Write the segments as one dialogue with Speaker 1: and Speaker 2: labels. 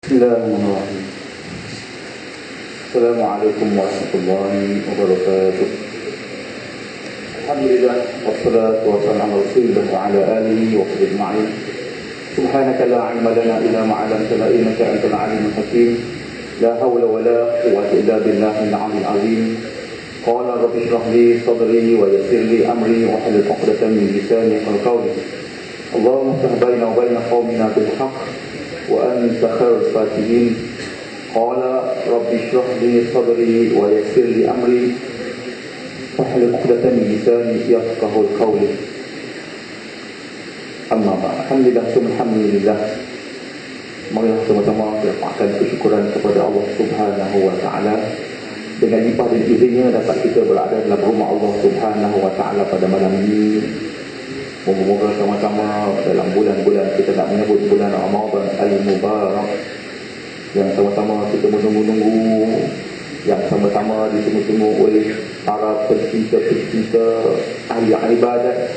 Speaker 1: Bismillahirrahmanirrahim. Assalamualaikum warahmatullahi wabarakatuh. Alhamdulillah, wassalatu wassalamu ala Rasulillah wa ala alihi wa sahbihi ajma'in. Subhanaka la 'ilma lana illa ma 'allamtana innaka antal 'alimul hakim. La hawla wa la quwwata illa billahil 'aliyyil 'azim. Qala rabbi shrah li sadri wa yassir li amri wa hlul 'uqdatam min lisani yafqahu qawli. Allahumma iftah baina wa baina qaumina bil haqq wa anta khairul fatihin. Qala rabbi shrah li sadri wa yassir li amri wahlul 'uqdatam min lisani yafqahu qawli. Amma ba'd. Alhamdulillah. Marilah sama-sama kita panjatkan kesyukuran kepada Allah Subhanahu wa taala. Dengan limpah dan izinnya dapat kita berada dalam rumah Allah Subhanahu wa taala pada malam ini. Moga-moga sama-sama dalam bulan-bulan kita nak menyebut bulan Ramadan Al-Mubarak, yang sama-sama kita menunggu-nunggu, yang sama-sama ditunggu-tunggu oleh para pencinta-pencinta ahli ibadat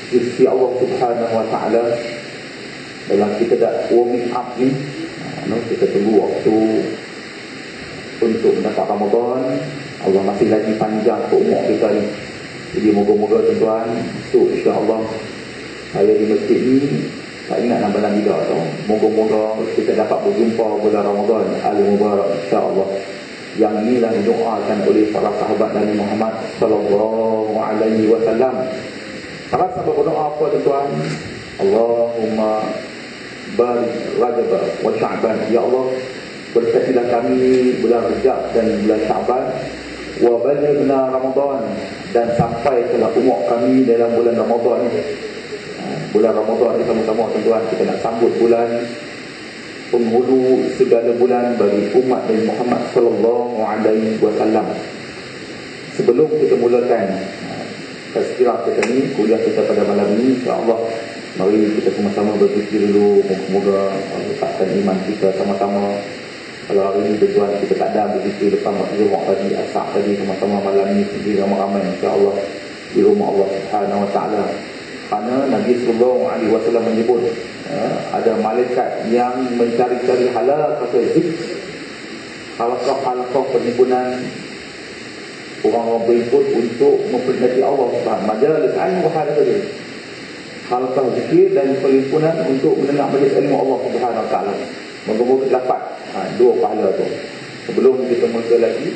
Speaker 1: sisi Allah Subhanahu wa taala. Dalam kita dah warming up ni, kita tunggu waktu untuk mendapat Ramadan. Allah masih lagi panjang umur kita ni. Jadi moga-moga tuan-tuan, so insya-Allah saya di masjid ni tak ingat nama dalam tidak tau. Moga-moga kita dapat berjumpa bulan Ramadan Al-Mubarak insya-Allah. Yang inilah didoakan oleh para sahabat Nabi Muhammad sallallahu alaihi wasallam. Para sahabat berdoa apa tuan-tuan? Allahumma barik Rajab wa Sya'ban. Ya Allah, berkatilah kami bulan Rajab dan bulan Sya'ban, wa balighna Ramadan, dan sampai telah umur kami dalam bulan Ramadan ni. Bulan Ramadan ni sama-sama tuan-tuan kita nak sambut bulan penghulu segala bulan bagi umat Nabi Muhammad sallallahu alaihi wasallam. Sebelum kita mulakan tazkirah kita ni, kuliah kita pada malam ni, insya-Allah mari kita sama-sama berzikir dulu. Moga-moga Allah letakkan iman kita sama-sama. Kalau hari ni tuan kita tak ada berzikir lepas Zuhur tadi, Asar tadi, sama-sama malam ni sendiri ramai-ramai insya-Allah di rumah Allah Subhanahu wa taala. Kerana Nabi sallallahu alaihi wasallam menyebut ada malaikat yang mencari-cari halaqah zikr, halaqah perhimpunan orang-orang berikut untuk memperingati Allah Subhanahu majalis ilmu halaqah, halaqah zikir dan perhimpunan untuk mendengar majlis ilmu Allah Subhanahu wa taala. Moga-moga dapat dua pahala tu. Sebelum kita mula lagi,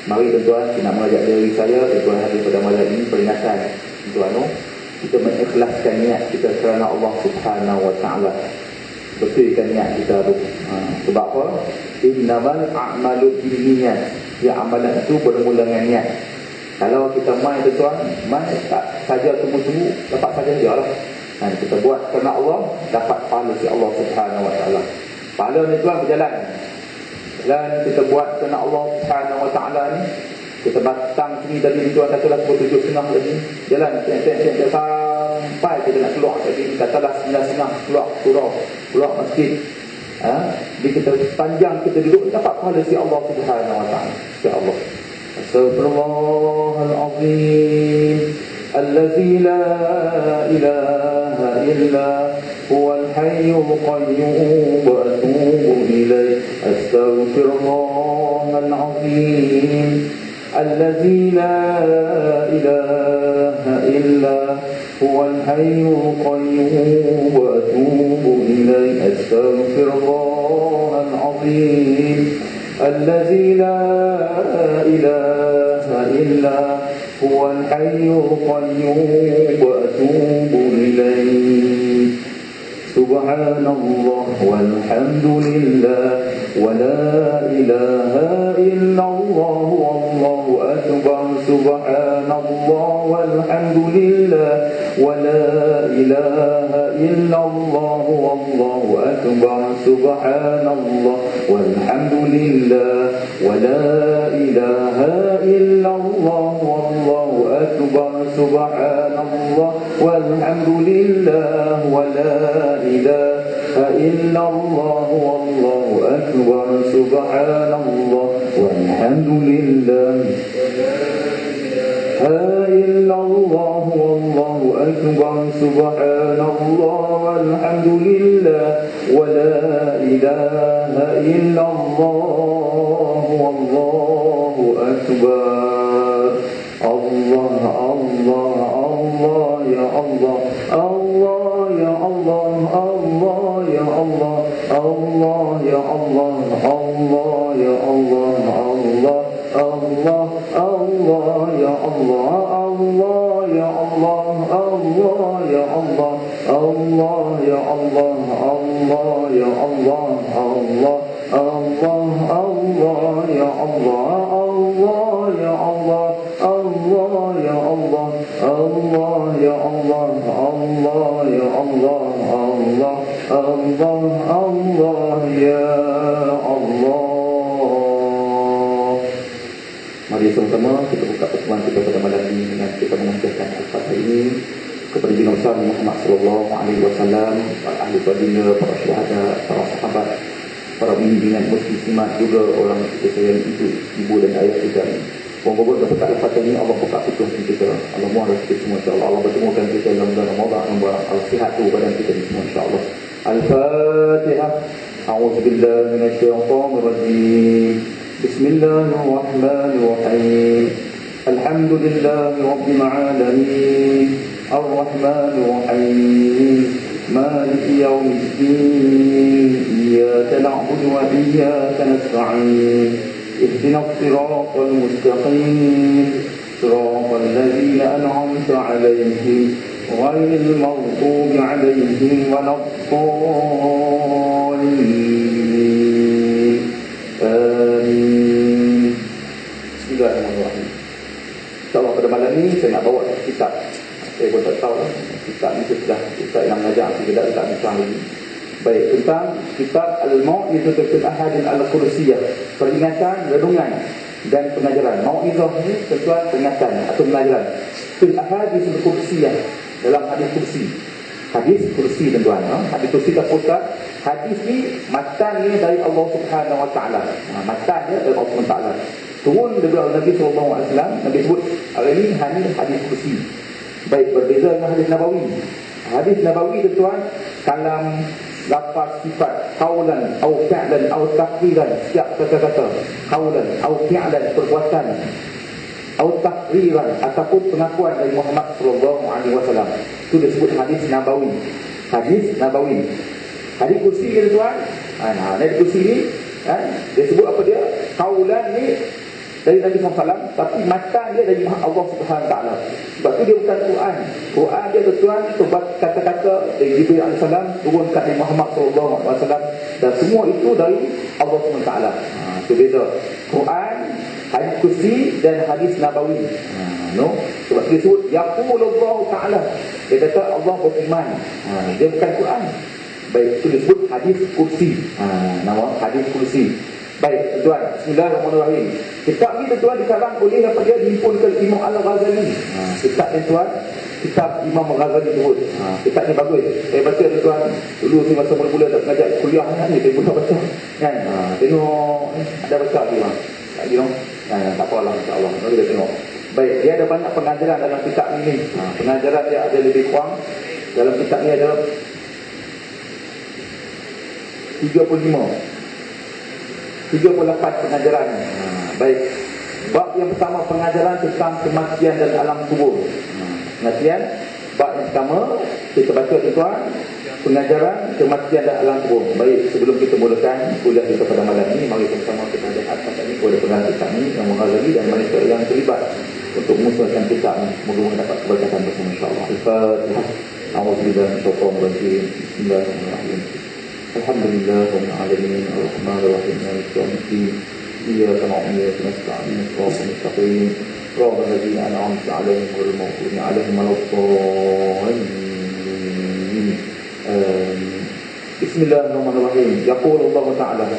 Speaker 1: mari tuan-tuan kita nak mengajak diri saya tuan hari pada malam ini peringatan tuan, kita mengikhlaskan niat kita kerana Allah Subhanahu wa taala. Betulkan niat kita tu. Sebab apa? Innamal a'malu binniyat. Ya, amalan itu bermula dengan niat. Kalau kita main tuan, main tak saja tunggu-tunggu dapat saja jelah. Kita buat kerana Allah, dapat pahala si Allah Subhanahu wa taala. Pahala ni tuan berjalan. Dan kita buat kerana Allah Subhanahu wa taala ni, kita datang sini tadi tuan katalah pukul 7.30 tadi, jalan cek sampai kita nak keluar tadi, katalah 9.30 keluar masjid. Jadi kita panjang kita duduk dapat pahala si Allah Subhanahu wa taala. Insya-Allah. Astaghfirullahalazim allazi la ilaha illa huwal hayyul qayyum wa atubu ilayh. Astaghfirullahalazim allazi la ilaha illa huwal hayyul qayyum wa atubu ilayh. Astaghfirullahalazim allazi la ilaha illa huwal hayyul qayyum wa atubu ilayh. Subhanallah walhamdulillah wa la ilaha illallah wallahu akbar. Subhanallah walhamdulillah wa la ilaha illallah wallahu akbar. Subhanallah walhamdulillah wa la ilaha illallah wallahu akbar. Subhanallah walhamdulillah wa la ilaha illallah wallahu akbar. Subhanallah walhamdulillah illallah wallahu akbar. Subhanallah walhamdulillah wa la ilaha إلا الله والله أكبر الله الله الله يا الله الله يا الله الله يا الله الله يا الله الله يا الله الله الله الله يا الله الله يا الله الله يا الله الله يا الله الله يا الله الله الله الله يا الله الله يا الله الله يا الله الله يا الله الله يا الله الله الله الله يا الله. Mari sama-sama kita buka pertemuan kita pada malam ini dengan kita mengucapkan al-Fatihah ini kepada Nabi Muhammad sallallahu alaihi wasallam, para ahli baginda, para syuhada, para sahabat, para bimbingan muslimat, juga orang kita sayang ibu dan ayah kita. Moga-moga dapat al-Fatihah ini Allah buka pintu hati kita. Allah mohon rezeki semua insya-Allah. Allah bertemukan kita dalam bulan Ramadan, membawa al-sihat kepada kita semua insya-Allah. Al-Fatihah. A'udzubillahi minasyaitonir rajim. Bismillahirrahmanirrahim. Alhamdulillahi rabbil alamin. Ar-Rahmanir Rahim. Maliki yaumiddin. Iyyaka na'budu wa iyyaka nasta'in. اهدنا الصراط المستقيم صراط الذين أنعمت عليهم غير المغضوب عليهم ولا الضالين آمين. Bismillahirrahmanirrahim. InsyaAllah pada malam ini saya nak bawa kitab. Saya pun tak tahu kitab ni sudah kitab yang mengajar kita tak bisa lagi. Baik, tentang kitab Al-Mau'izah fil Ahadith Al-Qudsiyah, peringatan, renungan dan pengajaran. Mau'izah ni tuan peringatan atau pengajaran fil Ahadith Al-Qudsiyah, dalam hadis kursi. Hadis kursi tuan-tuan, hadis kursi tak putar. Hadis ni matannya dari Allah Subhanahu wa taala. Matannya dari Allah Subhanahu wa taala. Turun daripada Nabi sallallahu alaihi wasallam. Nabi sebut hari ini hadis kursi. Baik, berbeza dengan hadis Nabawi. Hadis Nabawi tuan, kalam, lafaz, sifat, qaulan atau fi'lan atau taqriran, setiap kata-kata, qaulan atau fi'lan, perbuatan, atau taqriran ataupun pengakuan dari Muhammad sallallahu alaihi wasallam. Itu disebut hadis Nabawi. Hadis Nabawi. Hadis kursi ni tuan, hadis kursi ni dia sebut apa dia? Qaulan ni dari Nabi SAW, tapi matan dia dari Allah Subhanahu Taala. Sebab tu dia bukan Quran. Quran dia tuan sebab kata-kata dari Jibril AS turun kat Nabi Muhammad SAW, dan semua itu dari Allah Subhanahu Taala. Itu beza. Quran, hadis kursi dan hadis Nabawi. No, sebab dia sebut yaqulullahu Taala. Dia kata Allah berfirman. Dia bukan Quran. Baik, itu disebut hadis kursi. Nama hadis kursi. Baik, tuan, bismillahirrahmanirrahim. Kitab ni tuan dikarang oleh apa dia dihimpunkan Imam Al-Ghazali. Kitab ni tuan, kitab Imam Al-Ghazali sebut. Kitab ni bagus. Saya baca tuan, dulu saya masa mula-mula tak mengajar kuliah ni saya pun baca. Kan? Tengok ada baca lagi bang. Tak lagi dong. Tak apalah insya-Allah. Mari kita tengok. Baik, dia ada banyak pengajaran dalam kitab ni. Pengajaran dia ada lebih kurang dalam kitab ni ada 38 pengajaran. Baik. Bab yang pertama pengajaran tentang kematian dan alam kubur. Kematian. Bab yang pertama kita baca tuan, pengajaran kematian dan alam kubur. Baik, sebelum kita mulakan kuliah kita pada malam ini, mari bersama kita ada atas ini kepada pengarang kitab ini yang menghadiri dan mereka yang terlibat untuk mengusulkan kitab ini. Semoga mendapat keberkatan bersama insya-Allah. Al-Fatihah. A'udzubillahi minasyaitonir rajim. Bismillahirrahmanirrahim. Alhamdulillahirabbil alamin arrahmanir rahim maliki yaumiddin iyyaka na'budu wa iyyaka nasta'in ihdinas mustaqim siratal ladzina an'amta 'alaihim ghairil maghdubi 'alaihim waladdallin. Bismillahirrahmanirrahim. Yaqulu Allah Ta'ala,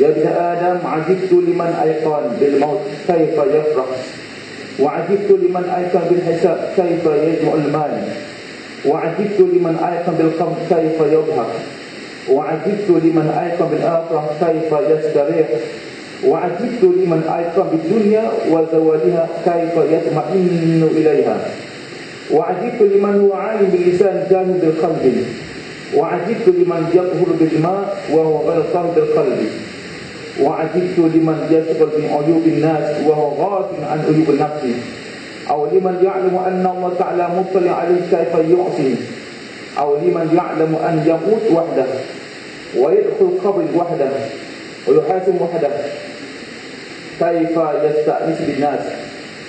Speaker 1: ya bani Adam, ajibtu liman ayqan bil maut kaifa yafrah wa ajibtu liman ayqan bil hisab kaifa yajma'ul mal wa ajibtu liman ayqan bil qabr kaifa yadhhak وعجبت لمن أيقن بالآخرة كيف يستريح وعجبت لمن أيقن بالدنيا وزوالها كيف يطمئن إليها وعجبت لمن هو عالم باللسان جاهل بالقلب وعجبت لمن يطهر بالماء وهو غلقه بالقلب وعجبت لمن يشغل من عيوب الناس وهو غافل عن عيوب النفس أو لمن يعلم أن الله تعالى مطلع عليه كيف يعصي أو لمن يعلم أن يموت وحده ويدخل القبر وحده ويحاسب وحده كيف يستأنس بالناس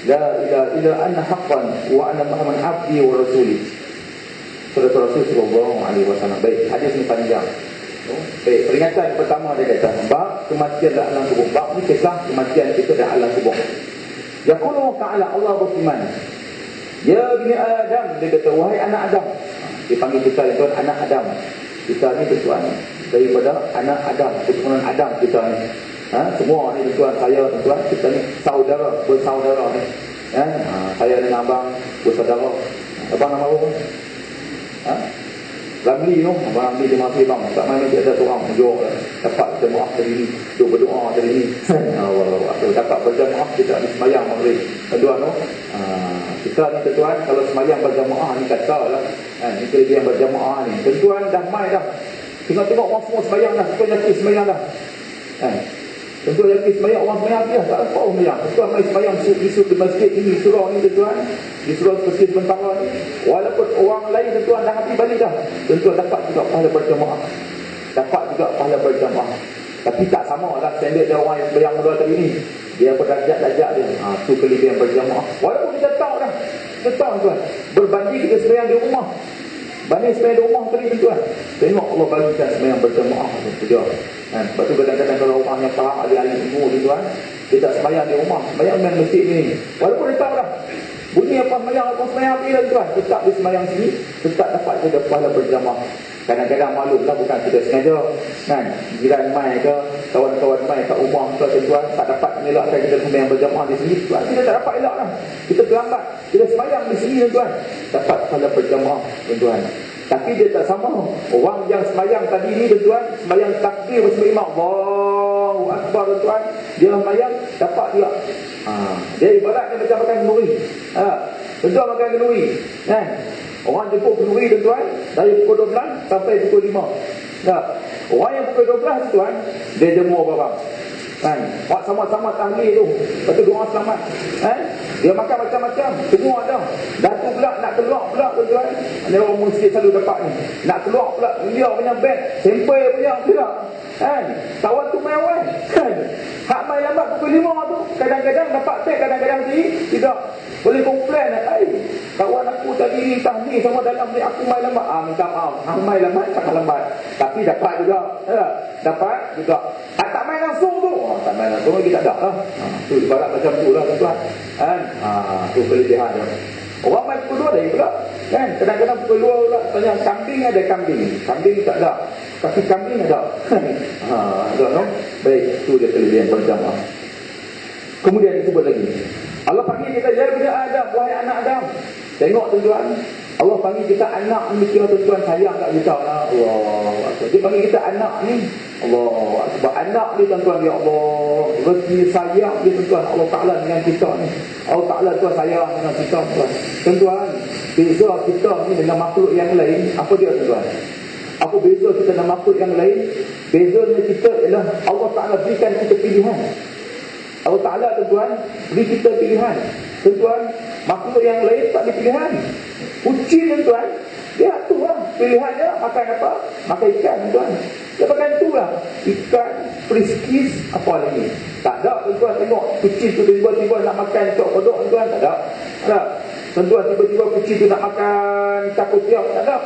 Speaker 1: لا إله إلا أن حقا وأن محمد عبدي ورسولي. Saudara Rasul sallallahu alaihi wasallam. Baik, hadis ni panjang. Baik, peringatan pertama dia kata, bab kematian dalam alam kubur. Bab ni kisah kematian kita dalam alam kubur. Yaqulu ta'ala, Allah berfirman, ya bani Adam, dia kata, wahai anak Adam. Dia panggil kita tuan anak Adam. Kita ni tuan daripada anak Adam, keturunan Adam kita ni. Semua ni tuan, saya tuan, kita ni saudara, bersaudara ni. Saya dengan abang bersaudara. Abang nama apa? Ramli tu, Abang Ramli dia maafkan bang. Tak main dia ada seorang jauh dapat jemaah tadi ni, dia berdoa tadi ni. Allah, dapat berjemaah kita di sembahyang maghrib. Tuan tu, kita ni tuan kalau sembahyang berjemaah ni katalah, ni kelebihan berjemaah ni. Tuan dah mai dah. Tengok-tengok orang semua sembahyang dah, tuan yakin sembahyang dah. Tentu yakin sembahyang orang sembahyang dia tak apa orang sembahyang. Tuan mai sembahyang di masjid ini surau ni tuan, di surau seperti sementara ni. Walaupun orang lain tuan dah habis balik dah, tentu dapat juga pahala berjemaah. Dapat juga pahala berjemaah. Tapi tak sama lah standard dia orang yang sembahyang mula tadi ni. Dia berdarjat-darjat dia. Tu kelebihan berjemaah. Walaupun kita tahu dah, kita tahu tuan, berbanding kita sembahyang di rumah. Banding sembahyang di rumah tadi tuan. Tengok Allah bagikan sembahyang berjemaah tu dia. Sebab tu kadang-kadang kalau orang yang faham ahli-ahli ilmu tu tuan, dia tak sembahyang di rumah, sembahyang main masjid ni. Walaupun dia tahu dah bunyi apa sembahyang, apa sembahyang api lah tuan, tetap di sembahyang sini, tetap dapat saja pahala berjemaah. Kadang-kadang maklumlah bukan kita sengaja kan, jiran mai ke, kawan-kawan mai kat rumah ke tuan, tak dapat mengelakkan kita sembahyang berjemaah di sini tuan, kita tak dapat elak lah. Kita terlambat, kita sembahyang di sini tuan, dapat pahala berjemaah tuan. Tapi dia tak sama. Orang yang sembahyang tadi ni tuan, sembahyang takbir bersama imam, Allahu Akbar tuan, dia sembahyang dapat juga. Dia ibarat dia macam makan kenduri. Tuan makan kenduri kan. Orang jemput kenduri tuan dari pukul 12 sampai pukul 5. Orang yang pukul 12 tuan, dia jemur barang. Kan, buat sama-sama tahlil tu, lepas tu doa selamat. Dia makan macam-macam, semua ada. Datuk pula nak keluar pula tuan. Ada orang mesti selalu dapat ni. Nak keluar pula, dia punya beg, sampai punya pula. Kawan tu main awal. Hak main lambat pukul 5 tu, kadang-kadang dapat beg, kadang-kadang tidak. Boleh komplain, kawan aku tadi tahlil sama dalam ni, aku main lambat. Minta maaf, hang main lambat, tak lambat. Tapi dapat juga. Dapat juga. Tak main langsung tu. Tak main langsung lagi tak ada lah. Tu ibarat macam tu lah tuan. Tu kelebihan dia. Orang main pukul 2 dari pula. Kan? Kadang-kadang pukul 2 pula tanya kambing ada kambing. Kambing tak ada. Tapi kambing ada. Ada no? Baik, tu dia kelebihan berjamaah. Kemudian disebut lagi. Allah panggil kita, ya bani Adam, wahai anak Adam. Tengok tuan, Allah panggil kita anak ni, kira tuan sayang kat kita lah. Allah. Dia panggil kita anak ni. Allah. Sebab anak ni tuan-tuan, ya Allah, resmi sayang dia tuan-tuan, Allah Ta'ala dengan kita ni. Allah Ta'ala tuan sayang dengan kita tuan-tuan. Beza kita ni dengan makhluk yang lain, apa dia tuan-tuan? Apa beza kita dengan makhluk yang lain? Bezanya kita ialah Allah Ta'ala berikan kita pilihan. Allah Ta'ala tuan-tuan beri kita pilihan. Tuan-tuan, makhluk yang lain tak ada pilihan. Kucing tuan-tuan, dia tu lah pilihannya makan apa? Makan ikan tuan. Dia makan tu lah, ikan, friskis, apa lagi. Tak ada tuan-tuan, tengok kucing tu tiba-tiba nak makan cok kodok tuan, tak ada. Tak. Tuan-tuan, tiba-tiba kucing tu nak makan takutiak, tak ada.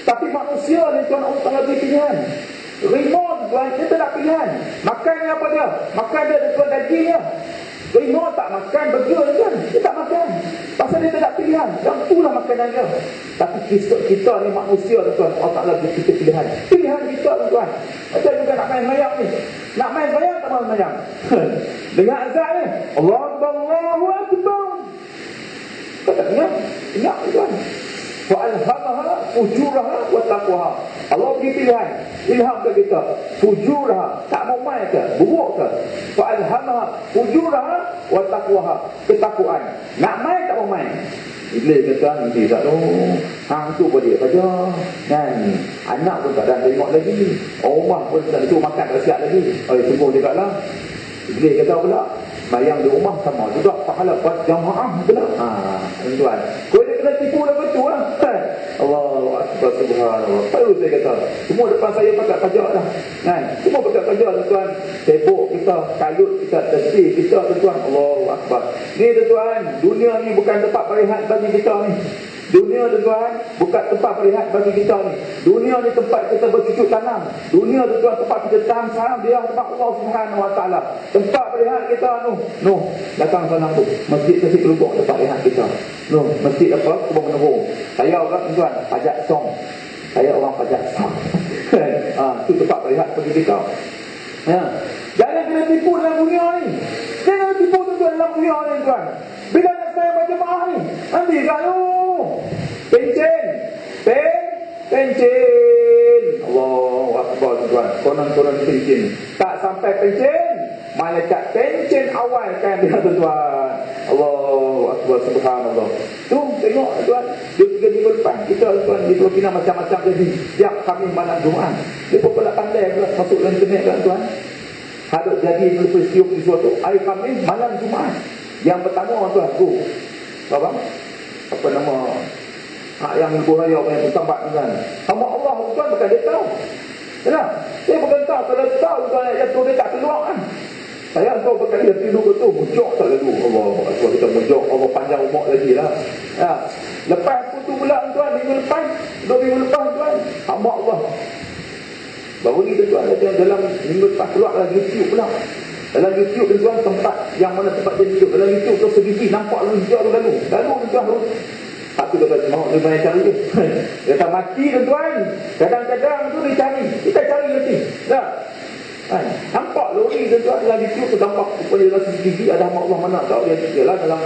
Speaker 1: Tapi manusia ni tuan, Allah Ta'ala beri pilihan. Rimau tuan, dia tak nak pilihan. Makan ni apa dia? Makan dia tuan dagingnya. Rimau tak makan burger tuan, dia tak makan. Pasal dia tak nak pilihan. Yang itulah makanan dia. Tapi kita ni manusia tuan, Allah Ta'ala beri kita pilihan. Pilihan kita tuan. Macam juga nak main mayang ni. Nak main mayang tak main mayang. Dengar azan ni, Allahu Akbar, Allahu Akbar. Kau tak dengar? Dengar tuan. Fa'alhamaha fujuraha wa taqwaha. Allah beri pilihan, ilham ke kita, fujuraha, tak mau main ke, buruk ke. Fa'alhamaha fujuraha wa taqwaha, ketakwaan. Nak main tak mau main. Iblis kata nanti tak tahu, hang tu pun dia saja kan, anak pun tak ada tengok lagi, rumah pun tak tu makan tak siap lagi. Semua juga lah. Iblis kata pula, bayang di rumah sama juga pahala buat jamaah pula. Tuan, kau dia kena tipu dah betul lah. Allahu Akbar, subhanallah. Baru saya kata, semua depan saya pakai pajak dah kan, semua pakai pajak tuan. Tebok kita, kalut kita, tertib kita tuan. Allahu Akbar. Ni tuan, dunia ni bukan tempat berehat bagi kita ni. Dunia tuan bukan tempat berehat bagi kita ni. Dunia ni tempat kita bercucuk tanam. Dunia tuan tempat kita tanam salam dia tempat Allah Subhanahu Wa Taala. Tempat berehat kita noh datang sana tu. Masjid Sesi Kelubuk tempat berehat kita. Masjid apa? Kebun Menurung. Saya orang tuan pajak song. Saya orang pajak song. Tu tempat berehat bagi kita. Ya. Jangan kena tipu dalam dunia ni. Jangan tipu tuan dalam dunia ni tuan. Bila nak saya berjemaah ni, nanti kalau pencen. Allahu Akbar tuan. Konon-konon pencen. Tak sampai pencen, malaikat pencen awal kan dia tuan. Allahu Akbar, subhanallah. Tu tengok tuan, dia 3 minggu lepas kita tuan di Pulau Pinang macam-macam jadi. Tiap kami malam Jumaat. Dia pun pula pandai pula masuk dalam internet kan tuan. Ada jadi peristiwa sesuatu hari Khamis malam Jumaat. Yang pertama tuan tu apa nama yang ibu raya yang tambat kan. Hamba Allah tuan bukan dia tahu. Kenapa? Dia bukan tahu. Kalau tahu tuan yang tu dia tak keluar kan. Saya tahu berkali dia tidur betul mujok tak lalu. Allah kita mujok Allah panjang umur lagi lah. Lepas tu pula tuan minggu lepas 2 minggu lepas tuan hamba Allah baru ni tuan dalam minggu lepas keluar dalam YouTube pula. Dalam YouTube tuan tempat yang mana tempat dia hidup. Dalam YouTube tu segigi nampak lalu lalu tuan. Aku kata mau dia banyak cari. Dia tak mati tuan. Kadang-kadang tu dia cari. Kita cari nanti. Dah. Nampak lori tuan dalam YouTube tu nampak rupanya dalam CCTV ada hamba Allah mana tahu dia lah dalam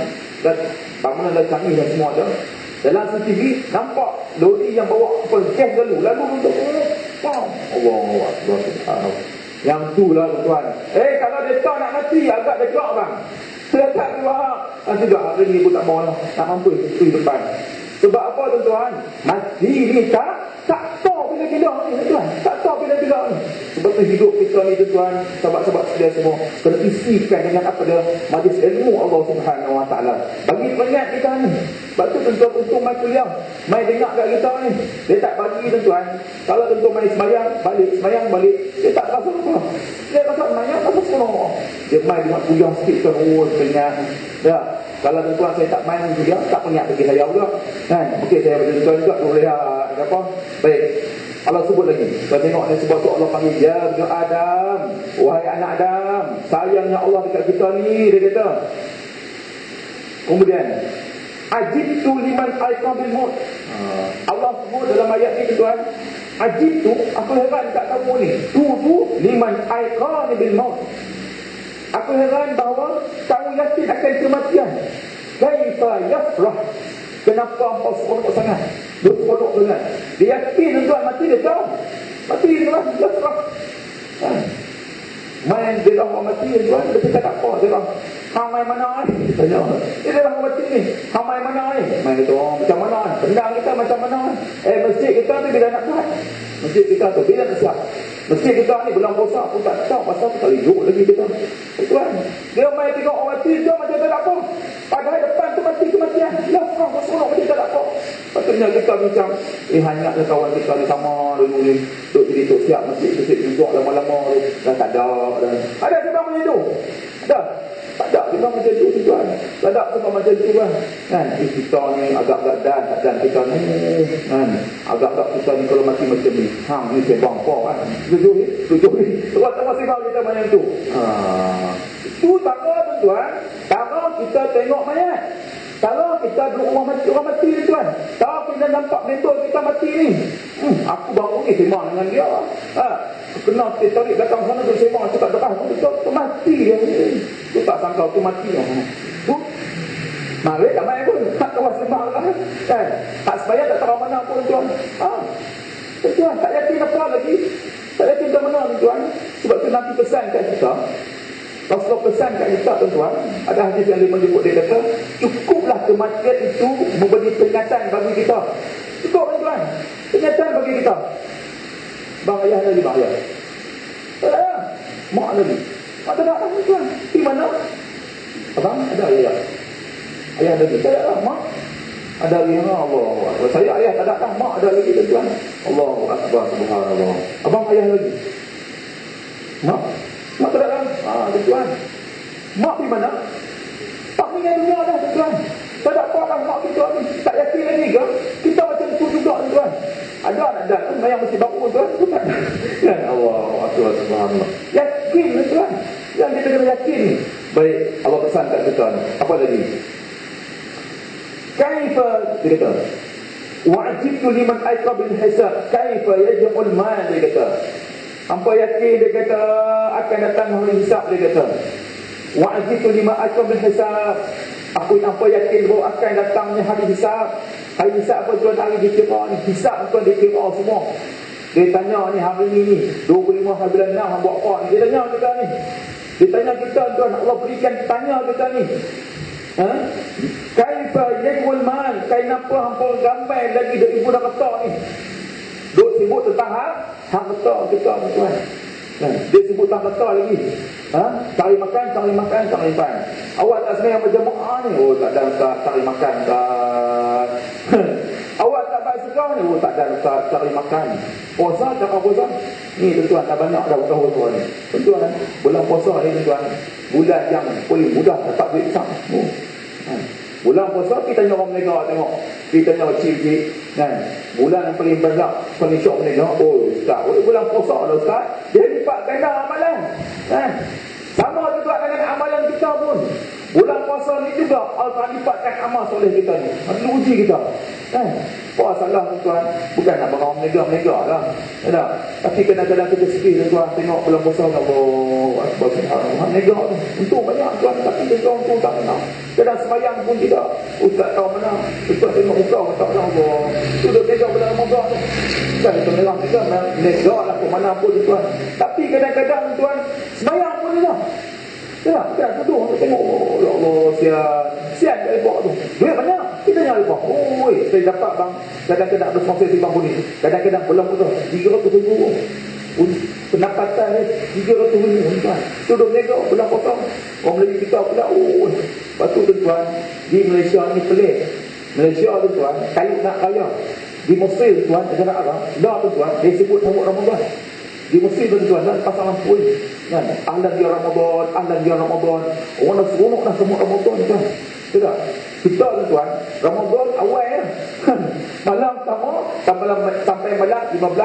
Speaker 1: bangunan dalam kami dan semua ada. Dalam CCTV nampak lori yang bawa gas lalu untuk Allah Akbar, subhanallah. Yang tu lah tuan. Kalau dia tahu nak mati agak dia gerak bang. Saya tak keluar. Tidak hari ni pun tak mau lah. Tak mampu isteri depan. Sebab apa tuan? Mati ni tak tahu bila ni tuan. Tak tahu bila ni. Sebab tu hidup kita ni tuan, sahabat-sahabat sekalian semua kena isikan dengan apa dia majlis ilmu Allah Subhanahu Wa Taala. Bagi pengat kita ni. Sebab tu tuan-tuan mai kuliah, mai dengar kat kita ni. Dia tak bagi tuan. Kalau tuan mai sembahyang balik, dia tak rasa apa. Dia rasa sembahyang rasa seronok. Dia mai dengar kuliah sikit terus pengat. Ya. Kalau tuan saya tak main juga, tak penat bagi saya juga. Kan? Okey saya bagi tuan juga boleh apa? Baik. Allah sebut lagi. Kita tengok ni sebab tu Allah panggil ya Adam, wahai anak Adam, sayangnya Allah dekat kita ni dia kata. Kemudian ajibtu liman aiqam bil maut. Allah sebut dalam ayat ni tuan, ajibtu aku heran kat kamu ni. Tu liman aiqam bil maut. Aku heran bahawa kamu yakin akan kematian. Kaifa yafrah? Kenapa engkau seronok sangat? Berseronok sangat. Dia yakin tuan mati dia tahu. Mati dia lah yafrah. Main dia dah mati tuan, dia cakap tak apa dia dah. Hang main mana ni? Tanya. Dia dah mati ni. Hang main mana ni? Main tu macam mana? Pendang kita macam mana? Masjid kita ni bila nak buat? Masjid kita tu bila nak siap? Masjid kita ni bulan puasa pun tak tahu pasal tak hidup lagi kita. Tuan, dia main tengok orang mati dia macam tak apa. Padahal depan tu mati kematian. Lah orang berseronok macam tak apa. Patutnya kita macam hanyaklah kawan kita ni sama dulu ni. Duk jadi tok siap masjid duduk lama-lama tu. Dah tak ada. Ada sebab macam tu? Ada. Tak ada sebab macam tu tuan. Tak ada sebab macam tu kan. Kita ni agak-agak dan kita ni kan. Agak-agak kita ni kalau mati macam ni. Hang ni sebang apa kan. Tujuh ni. Tengok sebab kita macam tu. Itu tanda tuan. Kalau kita tengok mayat. Kalau kita duduk orang mati ni tuan. Kalau kita nampak mentor kita mati ni. Aku baru ni sembang dengan dia. Kenal dia tarik belakang sana tu sembang cakap depan. Tu mati dia ni. Tu tak sangka tu mati dia. Tu mari tak main pun. Tak tahu sembang lah. Kan? Tak sembahyang tak tahu mana pun tuan. Tuan, tak yakin apa lagi. Tak yakin ke mana tuan. Sebab tu Nabi pesan kat kita. Rasulullah pesan kat kita tuan. Ada hadis yang menyebut dia kata, cukuplah kematian itu memberi peringatan bagi kita. Cukup tuan. Peringatan bagi kita. Bang ayah lagi bang ayah. Tak ada. Mak lagi. Mak tak ada tuan. Di mana? Abang ada ayah. Ayah lagi. Tak ada mak. Ada lagi. Allah. Saya ayah tak ada. Mak ada lagi tuan. Allahu Akbar. Subhanallah. Abang ayah lagi. Mak. Mak tak ada. Tuan. Mak di mana? Tak punya dunia dah tuan. Tak ada apa lah mak kita ni. Tak yakin lagi ke? Kita macam tu juga tuan. Ada nak ada. Yang mesti baku tuan. Tak ada. Ya Allah. Subhanallah. Yakin tuan. Yang kita kena yakin. Baik. Allah pesan kat kita. Apa lagi? Kaifa. Dia kata. Wa'ajibtu liman aika bil hisab. Kaifa yajmul mal. Dia kata. Hampa yakin dia kata akan datang hari hisab. Dia kata. Wa'ajibtu liman aika bil hisab. Aku hampa yakin bahawa akan datangnya hari hisab. Hari hisab apa tuan? Hari dikira ni. Hisab tuan dikira semua. Dia tanya ni hari ni 25 hari bulan 6 hang buat apa ni? Dia tanya kita ni. Dia tanya kita tuan, Allah berikan tanya kita ni. Kaifa yajmul mal? Kenapa hampa gambar lagi dak ibu dah kata ni? Duk sebut tentang hak kata kita ni tuan. Dia sebut tentang kata lagi. Cari makan. Awak tak sembahyang berjemaah ni? Oh tak ada ustaz, cari makan tak. Awak tak baik sekarang ni? Oh tak ada ustaz, cari makan. Puasa, cakap puasa. Ni tuan, dah banyak dah puasa ni. Tuan, bulan puasa ni tuan, bulan yang paling mudah dapat duit besar. Bulan puasa, kita tanya orang menegak tengok. Kita tanya cik-cik kan. Bulan yang paling banyak penisok menegak. Oh ustaz, bulan puasa lah ustaz. Dia lipat ganda amalan kan. Sama juga dengan amalan kita pun. Bulan puasa ni juga Allah lipatkan amal soleh kita ni. Perlu uji kita kan. Apa salah tuan? Bukan nak bangun menegak lah. Tak. Tapi kadang-kadang kita sedih tuan. Tengok bulan puasa Allah Akbar subhanallah. Menegak tu. Untung banyak tuan. Tapi kita untung tak kenal. Kadang sembahyang pun tidak. Ustaz tahu mana. Ustaz tengok muka tak tahu Allah. Sudah menegak bulan Ramadan tu. Bukan kita menegak lah ke mana pun tuan. Tapi kadang-kadang tuan sembahyang pun tidak. Ya, kan tuduh tengok ya Allah sian kat lepak tu. Duit banyak. Kita nyari lepak. Oi, saya dapat bang. Kadang-kadang ada sponsor Simpang Budi. Kadang-kadang bulan tu 300,000. Pendapatan ni 300,000 tuan. Tuduh mereka bulan potong. Orang Melayu kita pula lepas tu tuan, di Malaysia ni pelik. Malaysia tu tuan, kalau nak kaya di Mesir tuan, negara Arab, dah tu tuan, dia sebut nama Ramadan. Di Mesir tuan, dan pasal lampu ni kan, ahlan dia Ramadan. Orang dah seronok dah semua Ramadan tuan. Tidak. Kita tuan, Ramadan awal malam pertama sampai malam 15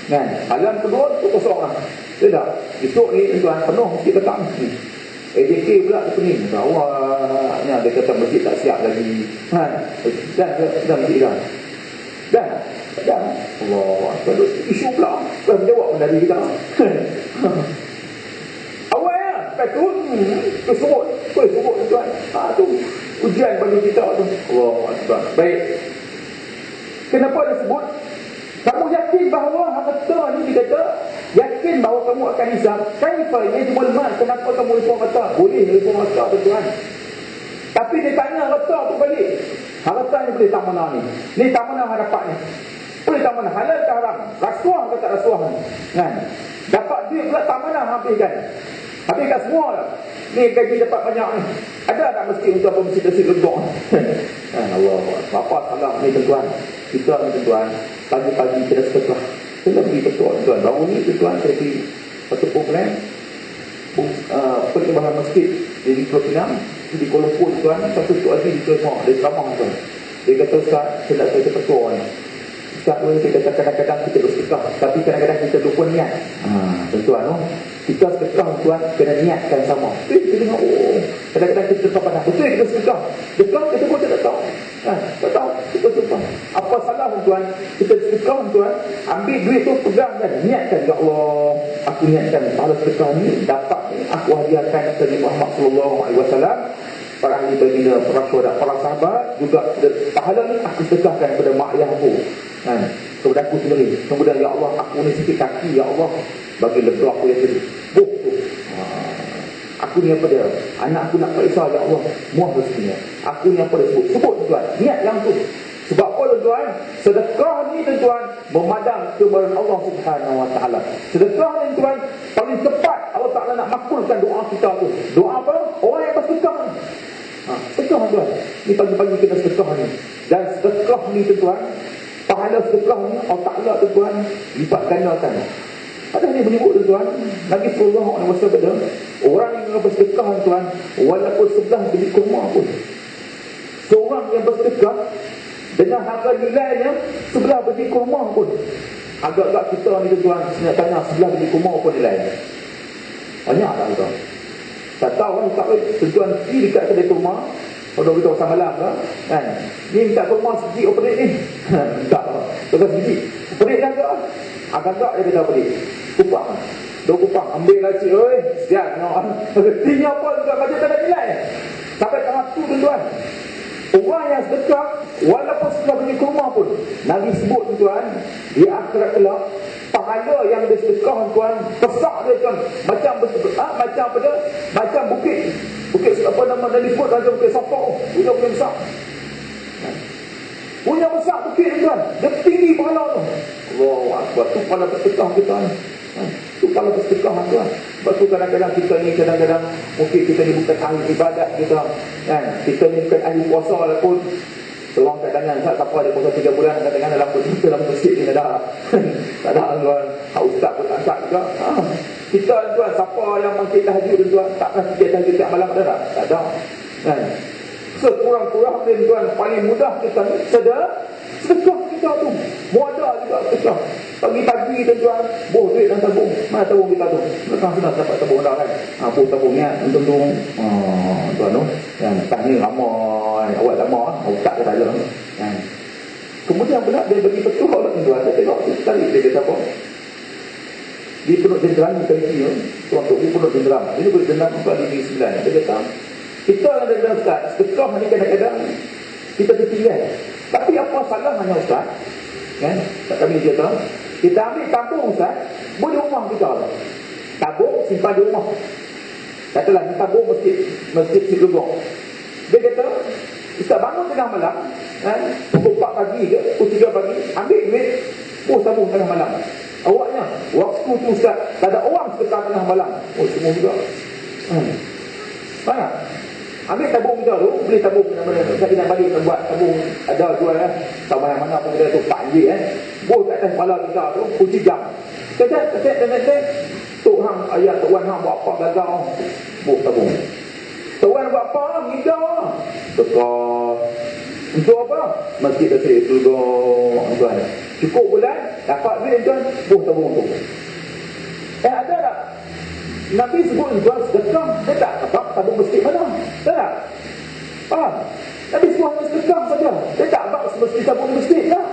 Speaker 1: kan. Malam kedua tu kosong lah. Tidak. Esok ni tuan penuh masjid petang ni. AJK pula pening. Wah, ni dia kata masjid tak siap lagi. Dah masjid dah. Dah. Allah. Kalau isu pula kan jawab dari kita. Awal ya, betul. Sebut tuan. Tu ujian bagi kita tu. Allah Akbar. Baik. Kenapa dia sebut? Kamu yakin bahawa harta ni dikata yakin bahawa kamu akan hisab. Kaifa yajmul mal? Kenapa kamu lupa harta? Boleh lupa harta tuan. Tapi dia tanya harta tu balik. Harta ni boleh tak mana ni? Ni tak mana dapat ni? Boleh tak mana? Halal ke haram? Rasuah ke tak rasuah ni? Kan? Dapat duit pula tak mana habiskan? Habiskan semua lah. Ni gaji dapat banyak ni. Ada tak mesti untuk apa mesti tersi ledok ni? Allah. Apa salah ni tuan? Kita ni tuan, pagi-pagi kita sedekah. Kita pergi betul tuan. Baru ni tuan saya pergi satu program perkembangan masjid di Pulau Pinang, di Kuala Lumpur tuan. Satu tu lagi di Kelang, di Kelang tuan. Dia kata Ustaz, saya tak saya betul ni. Ustaz pun saya kata kadang-kadang kita bersedekah, tapi kadang-kadang kita lupa niat. Tuan kita sedekah tuan kena niatkan sama. Kita tengok kadang-kadang kita sedekah pandang betul kita sedekah. Sedekah kita pun tak tahu. Tak tahu kita sedekah. Apa salah tuan? Kita sedekah tuan, ambil duit tu pegang dan niatkan ya Allah, aku niatkan pahala sedekah ni dapat ni aku hadiahkan kepada Muhammad sallallahu alaihi wasallam para ahli baginda, para syuhada, para sahabat juga pahala ni aku sedekahkan kepada mak ayah aku, kan, kepada aku sendiri. Kemudian ya Allah, aku ni sakit kaki, ya Allah bagi lega aku yang tadi. Aku ni apa dia? Anak aku nak periksa, ya Allah muah rezekinya. Aku ni apa dia sebut tuan. Niat yang tu. Sebab apa tuan? Sedekah ni tuan memadam kepada Allah Subhanahu Wa Taala. Sedekah ni tuan paling cepat Allah Taala nak makbulkan doa kita tu. Doa apa? Orang yang bersedekah. Sedekah tuan. Ni pagi-pagi kita sedekah ni. Dan sedekah ni tuan, pahala sedekah ni Allah Taala tuan lipat gandakan. Ada ni menyebut tuan, Nabi sallallahu alaihi wasallam, orang yang bersedekah tuan, walaupun sebelah biji kurma pun. Seorang yang bersedekah dengan harga nilainya sebelah biji kurma pun. Agak-agak kita ni tuan, nak tanya sebelah biji kurma pun nilainya. Banyak tak tuan? Tak tahu kan, tak tuan pergi dekat kedai kurma, kalau kita pasal malam kan, ni minta kurma sedikit operik ni. Tak, tak sedikit. Operik dah ke? Agak-agak dia kata pelik. Kupang. 2 kupang. Ambil lah cik. Oi, siap. Tinggi apa juga macam tak ada nilai. Sampai tengah tu tuan. Orang yang sedekah, walaupun setelah beli kurma pun, Nabi sebut tuan, di akhirat kelak, pahala yang dia sedekah tuan, besar dia tuan. Macam macam apa dia? Macam bukit. Bukit apa nama Nabi sebut, macam bukit Safa. Punya besar. Punya besar bukit tuan. Dia tinggi pahala tu. Allahu Akbar. Tu pahala bersedekah kita ni. Tu pahala bersedekah tuan. Sebab tu kadang-kadang kita ni, kadang-kadang mungkin kita ni bukan ahli ibadat kita, kan? Kita ni bukan ahli puasa lah pun. Orang kadang-kadang siapa ada puasa 3 bulan, kadang-kadang dalam masjid ni tak ada tuan. Ustaz pun tak juga. Kita tuan, siapa yang bangkit tahajud tuan, takkan kita tahajud tiap malam ada tak? Tak ada. Kan? Sekurang-kurang tuan, paling mudah kita ni sedekah kita tu. Muada juga sedekah. Pagi-pagi tuan, boh duit dalam tabung. Mana tabung kita tu? Lepas sudah dapat tabung dah kan. Boh tabung ni untung tuan tu. Yang tak ni ramai, awak lama, tak kata ada. Kan. Kemudian pula dia bagi petua tuan. Dia tengok sekali dia kata apa? Dia penuh jenderam ni kali ni. Tuan tu penuh jenderam. Dia boleh jenderam sampai di 9. Dia kata, kita yang ada Ustaz, sedekah ni kadang-kadang kita tertinggal. Tapi apa salahnya Ustaz? Kan? Tak kami dia tahu. Kita ambil tabung Ustaz, boleh rumah kita. Tabung simpan di rumah. Katalah ni tabung masjid Silugong. Dia kata, Ustaz bangun tengah malam, kan? Pukul 4 pagi ke, pukul 3 pagi, ambil duit, tabung tengah malam. Awaknya, waktu tu Ustaz, tak ada orang sedekah tengah malam. Semua juga. Banyak. Ambil tabung kita tu, beli tabung mana-mana. Saya nak balik nak buat tabung, ada jual kan. Tak mana-mana pun kita tu Pak Haji Bos kat atas kepala kita tu, kunci jam. Kata, Tok Hang, ayah Tok Wan Hang buat apa gagal. Bos tabung. Tok Wan buat apa? Minta. Dekat. Untuk apa? Masjid Tasik Silugong tuan. Cukup bulan, dapat duit tuan, bos tabung tu. Ada tak? Nabi sebut jual sedekah, dia tak abang tabung masjid mana? Tak? Faham? Nabi sebut hanya sedekah saja. Dia tak abang semesti tabung masjid lah.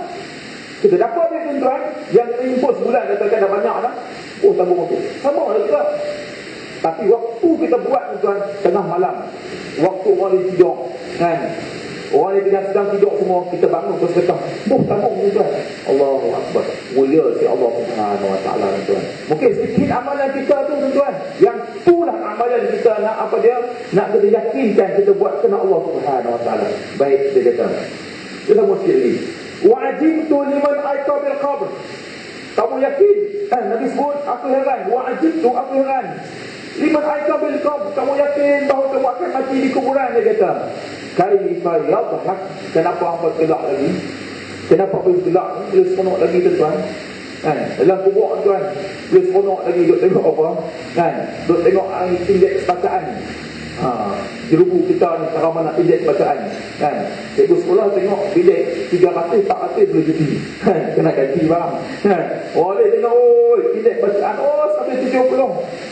Speaker 1: Kita dapat dia tuan, yang kita import sebulan katakan dah banyak dah. Tabung tu. Sama juga. Tapi waktu kita buat tuan, tengah malam. Waktu orang dia tidur, kan? Orang yang sedang tidur semua, kita bangun terus sedekah. Tabung tuan. Allahu Akbar. Mulia si Allah Subhanahu Wa Taala tuan. Mungkin sedikit amalan kita tu tuan, yang itulah amalan kita nak apa dia? Nak kita yakinkan kita buat kena Allah Subhanahu Wa Taala. Baik dia kata. Kita mesti ini. Wa'ajibtu liman aita bil qabr. Kamu yakin? Nabi sebut, aku heran. Wa'ajibtu, aku heran. Liman aita bil qabr. Kamu yakin bahawa kamu akan mati di kuburan, dia kata. Kaifa yadhhak? Kenapa hangpa gelak lagi? Kenapa boleh gelak? Boleh seronok lagi tuan. Kan? Dalam kubur tuan, boleh seronok lagi duk tengok apa? Kan? Duk tengok indeks bacaan. Jerubu kita ni sekarang nak indeks bacaan. Kan? Cikgu sekolah tengok bilik 300, 400 boleh jadi. Kan? Kena ganti bang. Kan? Boleh tengok indeks bacaan sampai 70.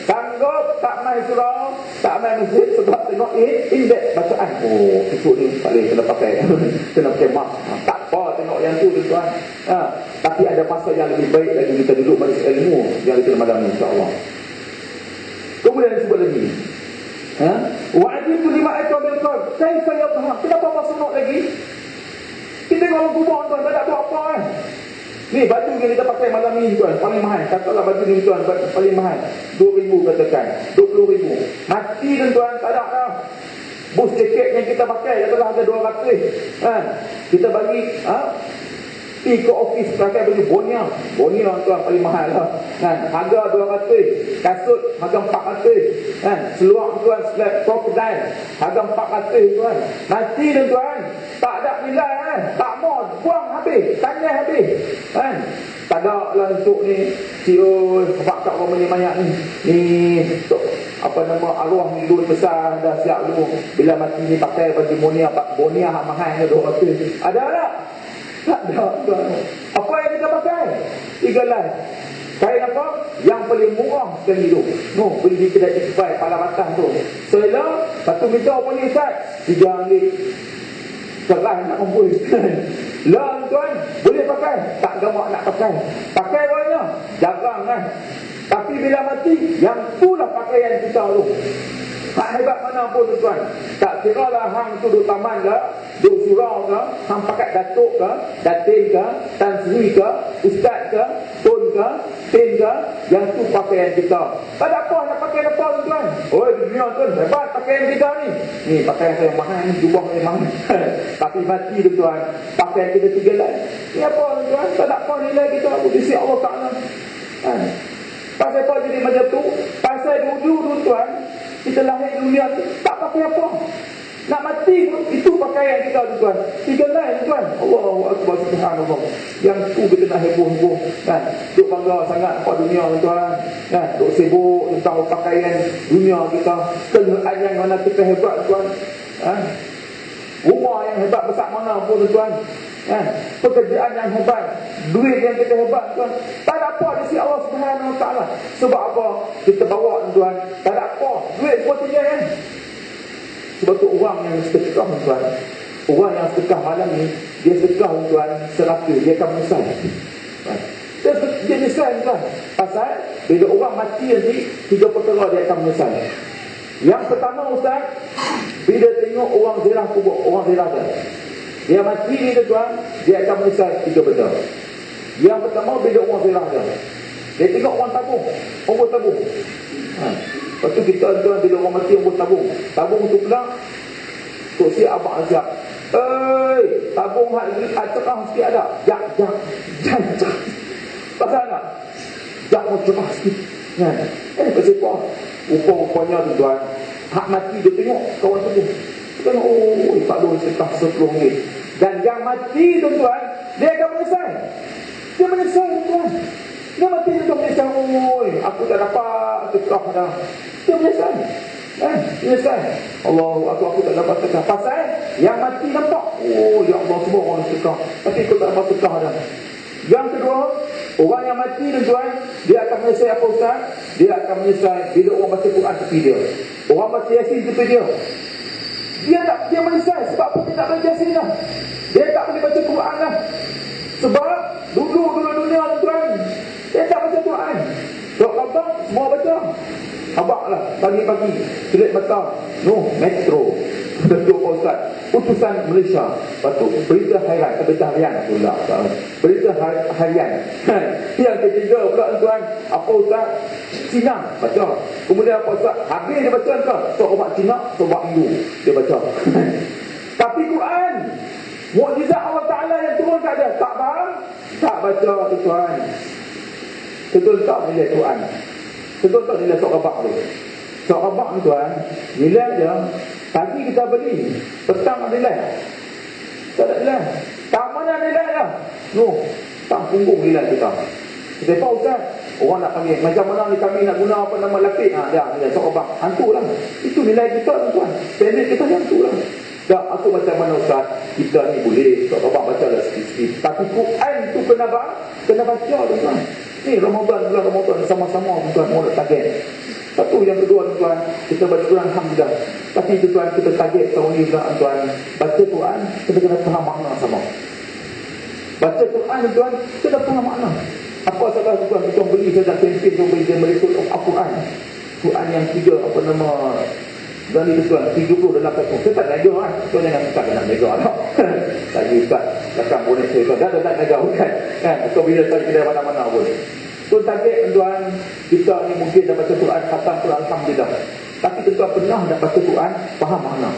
Speaker 1: Sanggup tak main surau, tak main masjid sebab tengok indeks bacaan. Besok ni tak boleh kena pakai. Kena pakai mask. Tak apa tengok yang tu tuan. Tapi ada masa yang lebih baik lagi kita duduk majlis ilmu yang kita malam insya-Allah. Kemudian disebut lagi. Wa'aditu lima aita ambil tuan. Saya faham. Kenapa masuk lagi? Kita kalau kubur tuan, tak ada buat apa kan? Ni baju yang kita pakai malam ni tuan, paling mahal. Katalah baju ni tuan, paling mahal 2,000 katakan, 20,000. Mati tuan, tak ada dah. Bus jaket yang kita pakai adalah harga 200 kan? Kita bagi pergi ke office pakai baju Bonia tuan paling mahal lah kan? Harga 200. Kasut harga 400 kan? Seluar tuan crocodile harga 400 tuan. Mati tuan, tak ada nilai kan? Tak mau, buang habis, tanya habis kan? Tak ada lah untuk ni sebab kat orang banyak ni apa nama arwah ni duit besar dah siap dulu. Bila mati ni pakai baju Bonia hak mahal ni 200. Ada tak? Tak ada tuan. Apa yang kita pakai? 3 lai. Kain apa? Yang paling murah sekali tu. Beli di kedai cepat Pala Batang tu. Sela, satu meter apa ni Ustaz? 3 ringgit. Serah nak kumpul. Lah tuan, boleh pakai? Tak gamak nak pakai. Pakai banyak? Jarang kan? Tapi bila mati, yang itulah pakaian kita tu. Tak hebat mana pun tuan. Tak kira lah hang tu duduk taman ke, duduk surau ke, hang pakai datuk ke, datin ke, tan sri ke, ustaz ke, tun ke, tin ke, yang tu pakaian kita. Tak ada apa nak pakai apa tuan. Oh dunia tuan, hebat pakaian kita ni. Ni pakaian saya mahal ni, jubah saya mahal. Tapi mati tuan, pakaian kita 3 lai. Ni apa tuan? Tak ada apa nilai kita di sisi Allah Ta'ala. Pasal apa jadi macam tu? Pasal dulu tuan, kita lahir dunia ni tak pakai apa. Nak mati pun itu pakaian kita tuan. 3 lai tuan. Allahu Akbar, subhanallah. Yang tu kita nak heboh-heboh kan. Duk bangga sangat apa dunia tuan. Kan, duk sibuk tentang pakaian dunia kita. Keluhan yang mana kita hebat tuan. Rumah yang hebat besar mana pun tuan. Pekerjaan yang hebat, duit yang kita hebat tuan, tak ada apa di sisi Allah Subhanahu Wa Taala. Sebab apa? Kita bawa tuan, tak ada apa, duit pun tinggal kan. Sebab tu orang yang sedekah tuan, orang yang sedekah malam ni, dia sedekah tuan, serata dia akan menyesal. Dia menyesal tuan. Pasal bila orang mati nanti 3 perkara dia akan menyesal. Yang pertama Ustaz, bila tengok orang zirah kubur, orang zirah tu, dia mati ni tuan, dia akan menyesal 3 benda. Yang pertama, bila orang zirah dia tengok orang tabung, orang tabung. Lepas tu kita tuan, bila orang mati orang tabung tu pula tok si abang ajak, tabung hak cerah sikit ada. Jak pasal nak jak mau cerah sikit kan? Pasal apa? Rupanya tuan, hak mati dia tengok kawan tabung, dia tengok tak boleh sedekah 10 ringgit. Dan yang mati tuan, dia akan menyesal. Dia menyesal tuan. Dia mati dia menyesal. Aku tak dapat sedekah dah. Dia menyesal. Menyesal. Aku tak dapat sedekah. Pasal yang mati nampak, ya Allah, semua orang sedekah, tapi aku tak dapat sedekah dah. Yang kedua, orang yang mati tuan, dia akan menyesal apa Ustaz? Dia akan menyesal bila orang baca Quran tepi dia, orang baca Yasin tepi dia. Dia menyesal sebab dia tak baca Yasin dah. Dia tak boleh baca Quran lah. Sebab dulu dunia tuan, dia tak baca Quran. Dok abang semua baca. Abang lah pagi-pagi selit mata, metro Datuk Ustaz, utusan Malaysia. Lepas tu berita harian pula. Berita harian. Yang ketiga pula tuan, apa Ustaz? Cina baca. Kemudian apa Ustaz? Habis dia baca kan? Sobat Cina, sobat Hindu dia baca. Tapi Quran, mukjizat Allah Ta'ala yang turun kat dia, tak faham? Tak baca tuan. Betul tak nilai Quran? Betul tak nilai Surah Rabah tu? Surah Rabah tuan, nilai dia pagi kita beli, petang ada nilai. Tak ada nilai. Tak mana nilai dah. Tak punggung nilai kita. Kita tahu Ustaz, orang nak panggil macam mana ni kami nak guna apa nama lapis. Dah nilai Surah Rabah. Hantulah. Itu nilai kita tuan. Standard kita yang tu lah. Tak, aku macam mana Ustaz? Kita ni boleh Surah Rabah baca lah sikit-sikit. Tapi Quran tu kena baca tuan. Ni Ramadan, bulan Ramadan sama-sama tuan, mau nak target. Satu, yang kedua tuan, kita baca Quran alhamdulillah. Tapi tuan, kita target tahun ni tuan, baca Quran kita kena faham makna sama. Baca Quran tuan, kita faham makna. Apa salah tuan, kita beli saja kempen tu beli Al-Quran. Quran yang 3 apa nama Dan itu tuan 70 dalam satu. Saya tak naga kan. Tuan jangan cakap nak naga tak. Lagi Ustaz cakap boleh saya tuan. Dah tak naga bukan. Kan? Atau bila tuan kita mana-mana pun. Tuan target tuan, kita ni mungkin dah baca Quran, khatam Quran, Alhamdulillah. Tapi tuan pernah dah baca Quran, faham makna.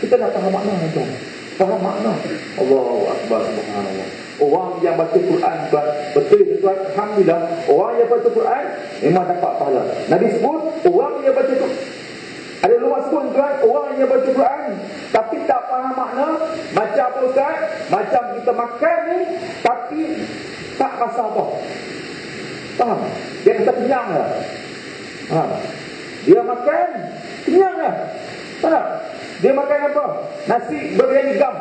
Speaker 1: Kita nak faham makna tuan. Faham makna. Allahu Akbar, subhanallah. Orang yang baca Quran tuan, betul tuan, alhamdulillah. Orang yang baca Quran memang dapat pahala. Nabi sebut orang yang baca Quran. Ada ulama sebut tuan, orang yang baca Quran tapi tak faham makna, macam apa Ustaz? Macam kita makan ni tapi tak rasa apa. Faham? Dia kata kenyang lah. Dia makan kenyang lah. Faham? Dia makan apa? Nasi biryani gam.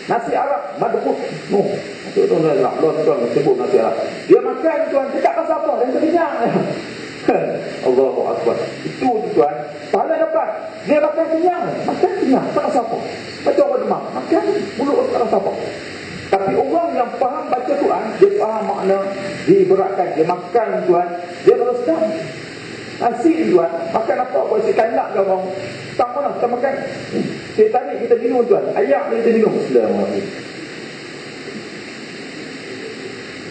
Speaker 1: Nasi Arab, madhuk. No. Itu tuan lah. Tuan sebut nasi Arab. Dia makan tuan, dia tak rasa apa. Dia kenyang lah. Allahu Akbar. Itu tuan, pahala dapat. Dia makan kenyang. Makan kenyang, tak rasa apa. Macam orang demam. Makan, mulut tak rasa apa. Tapi orang yang faham baca Quran, dia faham makna, diibaratkan. Dia makan tuan, dia merasa nasi tuan, makan apa? Boleh saya kandak ke orang? Tak mana, kita makan. Saya tarik, kita minum tuan. Ayak kita minum. Bismillahirrahmanirrahim.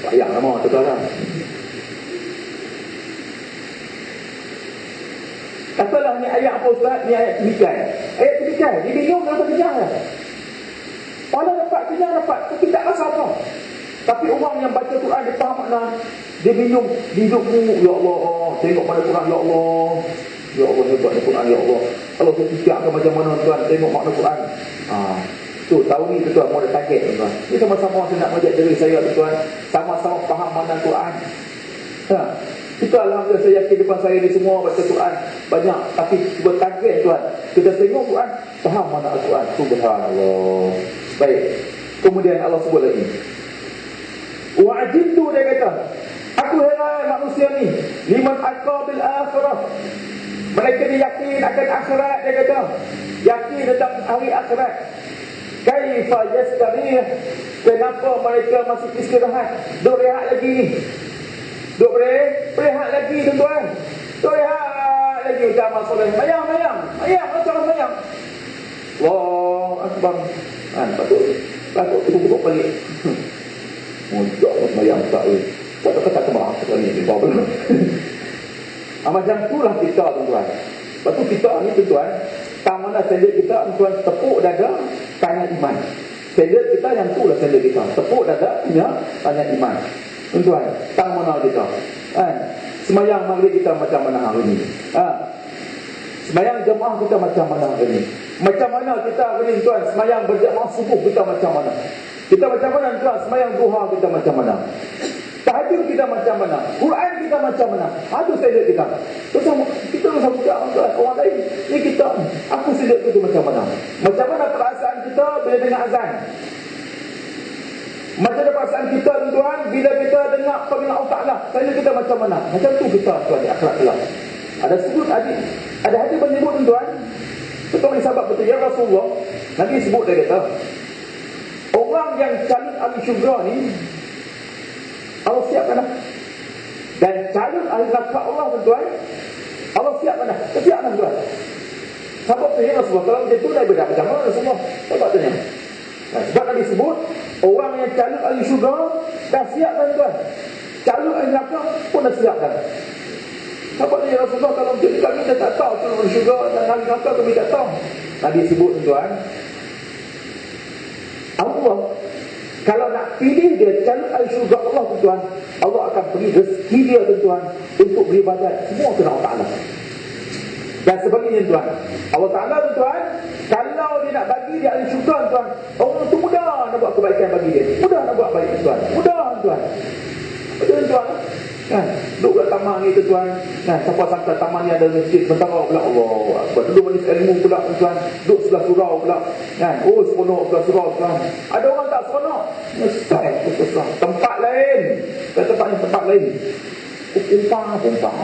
Speaker 1: Ayak nama tuan lah. Katalah ni ayat apa Ustaz? Ni ayat demikian. Ayat demikian, diminum rasa kenyang lah. Pahala dapat, kenyang dapat. Tapi tak rasa apa. Tapi orang yang baca Quran, dia faham makna. Dia minum, hidup ni, ya Allah, tengok pada Quran, ya Allah. Ya Allah, hebatnya Quran, ya Allah. Kalau saya fikirkan macam mana tuan, tengok makna Quran. Tu, tahun ni tuan, mau ada target tuan. Ini sama-sama saya nak mengajak diri saya tuan. Sama-sama faham makna Quran. Kita alhamdulillah, saya yakin depan saya ni semua baca Quran banyak, tapi cuba target tuan. Kita tengok Quran, faham mana Al-Quran. Subhanallah. Baik. Kemudian Allah sebut lagi. Wa'ajibtu, dia kata, aku heran manusia ni, liman aqabil akhirah. Mereka ni yakin akan akhirat, dia kata. Yakin tentang hari akhirat. Kaifa yastarih. Kenapa mereka masih istirahat? Duk rehat lagi ni. Duk berehat lagi tuan-tuan. Duk rehat lagi macam amal soleh. Mayang, macam mayang. Allahu Akbar. Patut tunggu balik. Mujak mayang tak weh. Tak kata kemah sekali ni bau pula. Macam itulah kita tuan-tuan. Lepas tu kita ni tuan-tuan, mana sendiri kita tuan, tepuk dada tanya iman. Sendiri kita yang tu lah sendiri kita. Tepuk dada tanya iman. Tuan, tang mana kita? Semayang maghrib kita macam mana hari ini? Semayang jemaah kita macam mana hari ini? Macam mana kita hari ini tuan? Semayang berjemaah subuh kita macam mana? Kita macam mana tuan? Semayang duha kita macam mana? Tahajud kita macam mana? Quran kita macam mana? Itu sedek kita. Kita rasa buka orang lain. Ini kita. Aku sedek itu macam mana? Macam mana perasaan kita bila dengar azan? Macam mana perasaan kita tuan bila kita dengar panggilan Allah Ta'ala? Tanya kita macam mana? Macam tu kita tuan di akhirat kelak. Ada sebut hadis. Ada hadis menyebut tuan. Betul ni sahabat betul. Ya Rasulullah. Nabi sebut dia kata. Orang yang calon ahli syurga ni Allah siapkan dah. Dan calon ahli neraka Allah tuan, Allah siapkan dah. Siapkan tuan. Sahabat tu ya Rasulullah. Kalau macam tu dah berbeza macam mana Rasulullah? Sahabat tanya. Sebab Nabi sebut orang yang calon ahli syurga dah siapkan tuan. Calon ahli neraka pun dah siapkan. Sahabat tanya Rasulullah, kalau macam ni kami dah tak tahu calon ahli syurga dan ahli neraka kami tak tahu. Nabi sebut tuan, Allah kalau nak pilih dia calon ahli syurga Allah tuan, Allah akan beri rezeki dia tuan untuk beribadat semua kepada Allah Ta'ala. Dan sebagainya tuan, Allah Ta'ala tuan, kalau dia nak bagi dia ahli syurga tuan, orang tu mudah nak buat kebaikan bagi dia, mudah nak buat baik tuan, mudah tuan. Betul tuan kan? Duduk kat taman ni tuan kan? Siapa sangka taman ni ada masjid sementara pula Allah Akbar. Duduk majlis ilmu pula tuan, duduk sebelah surau pula kan? Oh seronok sebelah surau tuan. Ada orang tak seronok, nyesal tempat lain, tempat lain.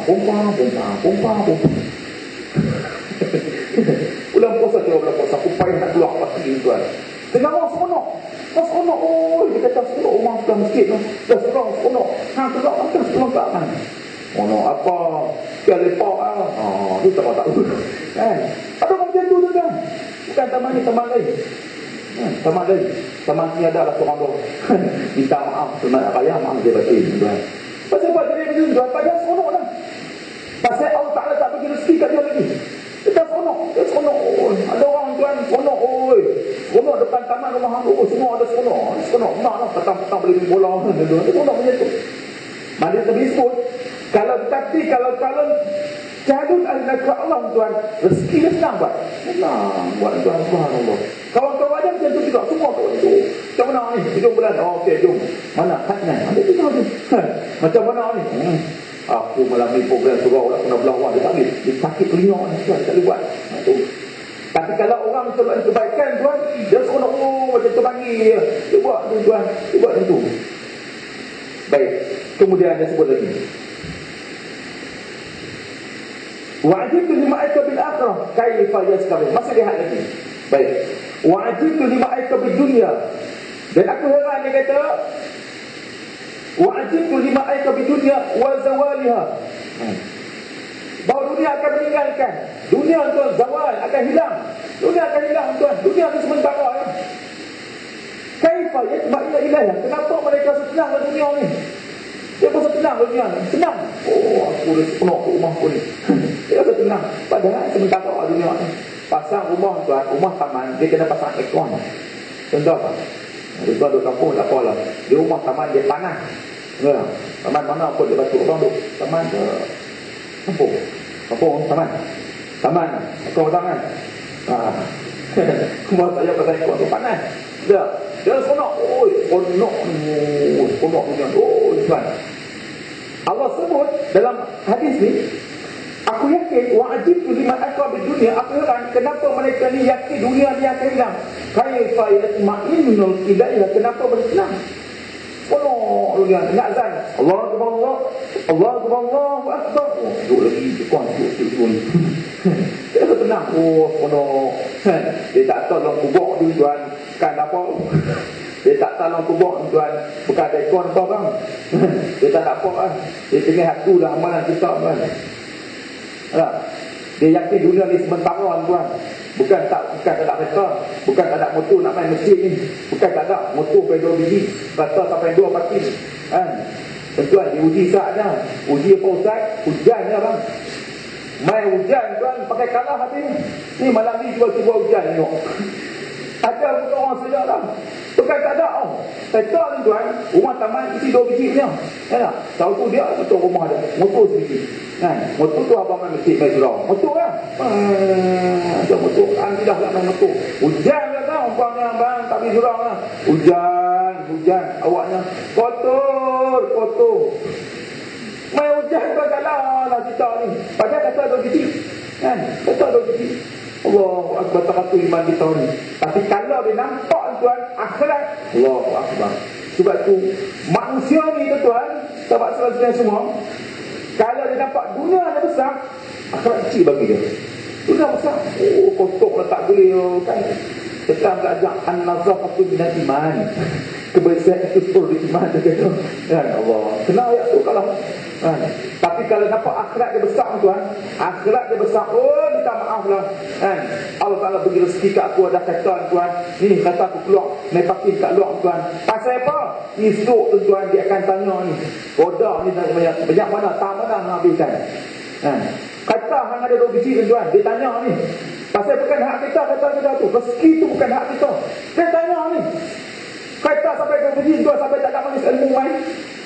Speaker 1: Pumpah. Bulan puasa dia bulan puasa, upaya nak keluar pasti tuan. Tengah orang seronok. Oh, dia kata seronok rumah sebelah masjid tu. Dah seronok. Keluar macam seronok kat mana? apa? Dia lepak lah. Itu tak tahu. Kan? Ada orang macam tu kan? Bukan taman ni, taman lain. Taman lain. Taman ni ada lah seorang tu. Minta maaf. Sebenarnya raya, maaf dia batin. Pasal buat jadi macam tu, padahal seronok lah. Pasal Allah Ta'ala tak bagi rezeki kat dia lagi. Dia seronok. Dia seronok. Ada orang tuan, seronok. Seronok depan taman rumah hang. Semua ada seronok. Seronok. Mak lah. Petang-petang boleh main bola. Dia seronok macam tu. Mana Nabi sebut, kalau calon ahli neraka Allah tuan, rezeki dia senang buat. Senang buat tuan, subhanallah. Kawan-kawan dia macam tu juga, semua kawan tu. Macam mana ni? Hujung bulan. Okey, jom. Mana? Hadnan. Ada tu tahu tu. Macam mana ni? Aku malam ni program surau nak kena belawak. Dia tak boleh. Dia sakit telinga ni tuan, tak boleh buat. Tu. Tapi kalau orang sebab kebaikan tuan, dia seronok macam tu panggil. Dia buat tu tuan. Dia buat macam tu. Baik. Kemudian dia sebut lagi. Wa'ajibtu lima'aika bil akhirah kaifa yaskabir. Masih lihat lagi. Baik. Wa'ajibtu lima'aika bil dunya. Dan aku heran dia kata wa'ajibtu lima'aika bil dunya wa zawaliha. Bahawa dunia akan meninggalkan. Dunia tuan zawal akan hilang. Dunia akan hilang tuan. Dunia ni sementara ya. Kaifa yatma'ila ilaiha. Kenapa mereka senang dengan dunia ni? Dia pun senang dunia ni. Senang. Aku dah penuh rumah aku ni. Dia rasa senang. Padahal sementara dunia ni. Pasang rumah tuan, rumah taman, dia kena pasang aircon. Contoh apa? Dia tuan duduk kampung tak apalah. Di rumah taman dia panas. Ya. Taman mana pun dia batuk orang duduk. Taman ke kampung. Kampung, taman. Taman. Aircon tangan. Rumah saya pasang aircon tu panas. Dia seronok. Seronok dunia. Tuan. Allah sebut dalam hadis ni, aku yakin wa'ajibtu liman aqrab dunia. Aku heran kenapa mereka ni yakin dunia ni akan hilang. Kaifa yatma'innul ilaiha. Kenapa bersenang? Seronok dunia. Nak azan. Allahu akbar. Allahu akbar. Duduk lagi kuat duduk. Dia tenang. Seronok. Dia tak tahu dalam kubur tu tuan. Kan apa? Dia tak tahu dalam kubur tuan. Bukan ada ikon apa bang. Dia tak nak apa kan. Dia tengah hatu dah amalan kita tuan. Dia yakin dunia ni sementara tuan. Bukan tak ada kereta. Bukan tak ada motor nak main masjid ni. Bukan tak ada motor sampai 2 biji. Kereta sampai 2 parking. Tuan diuji saatnya. Uji apa Ustaz? Hujannya bang. Main hujan tuan pakai kalah hati ni. Ni malam ni cuba hujan tengok. Ada bukan orang sedar lah. Bukan tak ada. Kereta ni tuan, rumah taman isi 2 biji punya. Ya tak? Tahu tu dia betul rumah ada. Motor sebiji. Kan? Motor tu abang main masjid main surau. Motor kan? Ada motor. Alhamdulillah tak main motor. Hujan lah kan? Umpamanya abang tak pergi surau lah. Hujan. Awaknya kotor. Main hujan tuan kalah lah kita ni. Padahal kata 2 biji. Kan? Kata 2 biji. Allahu Akbar, tak iman kita ni. Tapi kalau dia nampak tuan akhirat, Allahu Akbar. Sebab tu manusia ni tuan, sahabat sahabat semua, kalau dia nampak dunia dia besar, akhirat kecil bagi dia. Dunia besar, kotor lah tak boleh kan. Kita belajar an-nazafatu minal iman. Kebersihan itu sepuluh iman dia kata. Ya Allah. Kenal ayat tu kalau. Tapi kalau nampak akhirat dia besar tuan, akhirat dia besar, minta maaf lah. Allah Ta'ala bagi rezeki kat aku ada kata tuan. Ni kata aku keluar, naik parking kat luar tuan. Pasal apa? Ni duduk tuan, dia akan tanya ni. Roda ni banyak mana, tak mana nak habiskan. Kata hang ada 2 biji tuan, dia tanya ni. Pasal bukan hak kita kata kita tu. Rezeki tu bukan hak kita. Dia tanya ni. Kata sampai 2 biji tuan, sampai tak ada manis ilmu main.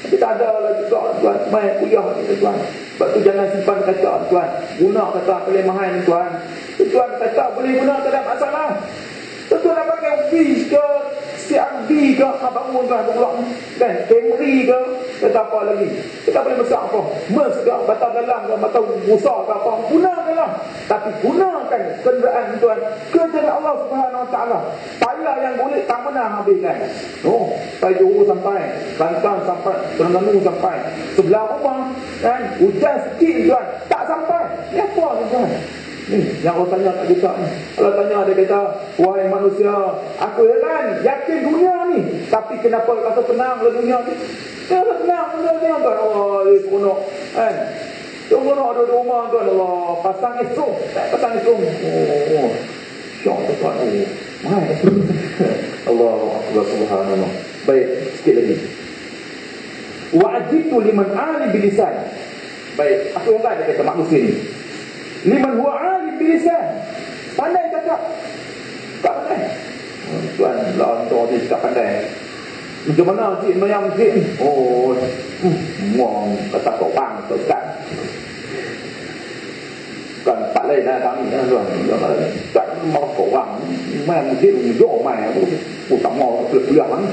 Speaker 1: Kita ada lagi tuan, main kuliah kita tuan. Sebab tu jangan simpan kata tuan. Guna kata kelemahan tuan. Tuan kata boleh guna tak ada masalah. Tuan nak pakai fish ke, CRB ke, bangun tuan pulak ni. Kan, Camry ke, kata apa lagi. Kita boleh besar apa. Merc ke, batal dalam ke, batal besar ke apa. Gunakanlah. Tapi gunakan kenderaan tuan ke jalan Allah Subhanahu Wa Taala. Payah yang boleh tak pernah habiskan. Sampai Johor sampai, Kelantan sampai, Terengganu sampai. Sebelah rumah, kan, hujan sikit tuan, tak sampai. Ni apa tuan? Ni yang Allah tanya kat kita ni. Allah tanya dia kata, wahai manusia, aku heran yakin dunia ni, tapi kenapa kata tenang lah dunia ni? Dia tenang tuan. Oh, dia seronok kan. Seronok ada di rumah tuan. Allah, pasang esok. Oh, syok tuan. Oh, mahal. Allah subhanallah. Baik, sikit lagi. Wa'ajibtu liman alim bilisan. Baik, aku yang ada kata manusia ni. Liman huwa alim bilisan. Pandai cakap. Tak pandai. Tuan, lah tuan ni tak pandai. Macam mana cik mayang cik ni? Oh, muang kata kau bang, kau kan. Kan tak lain dah kami kan tuan. Tak mau kau bang. Mayang cik ni jauh mayang. Tak mau kuliah kan.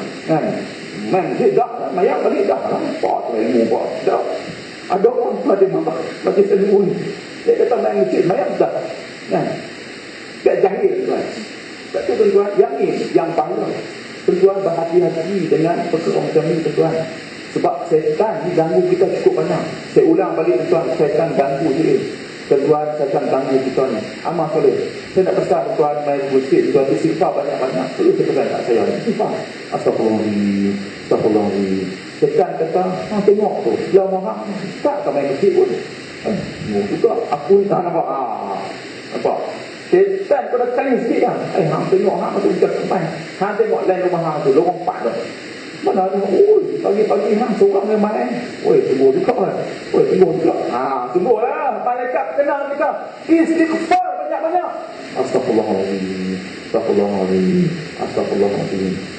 Speaker 1: Mayang cik dah, mayang balik dah. Pak ilmu pak dah. Ada orang pada mama, pada sendiri. Dia kata mayang cik, mayang dah. Kan? Tak jahil tuan. Tak tu tuan, yang ni, yang bangga. Tuan berhati-hati dengan perkara macam ni tuan. Sebab syaitan ni ganggu kita cukup banyak. Saya ulang balik tuan, syaitan ganggu dia. Tuan, syaitan ganggu kita ni. Amal soleh. Saya nak pesan tuan main musik, tuan istighfar banyak-banyak. Perlu saya pesan kat saya. Istighfar. Astagfirullahaladzim. Syaitan kata, tengok tu, dia marah. Tak main musik pun. Juga aku tak nampak. Nampak? Syaitan kena sekali sikit kan. Hang tengok hang tu macam kempan. Hang tengok lain rumah hang tu, lorong 4 tu. Mana ada, pagi-pagi hang seorang main. Sungguh juga kan. Sungguh juga. Sungguh lah. Malaikat kenal kita. Istighfar banyak-banyak. Astagfirullahaladzim.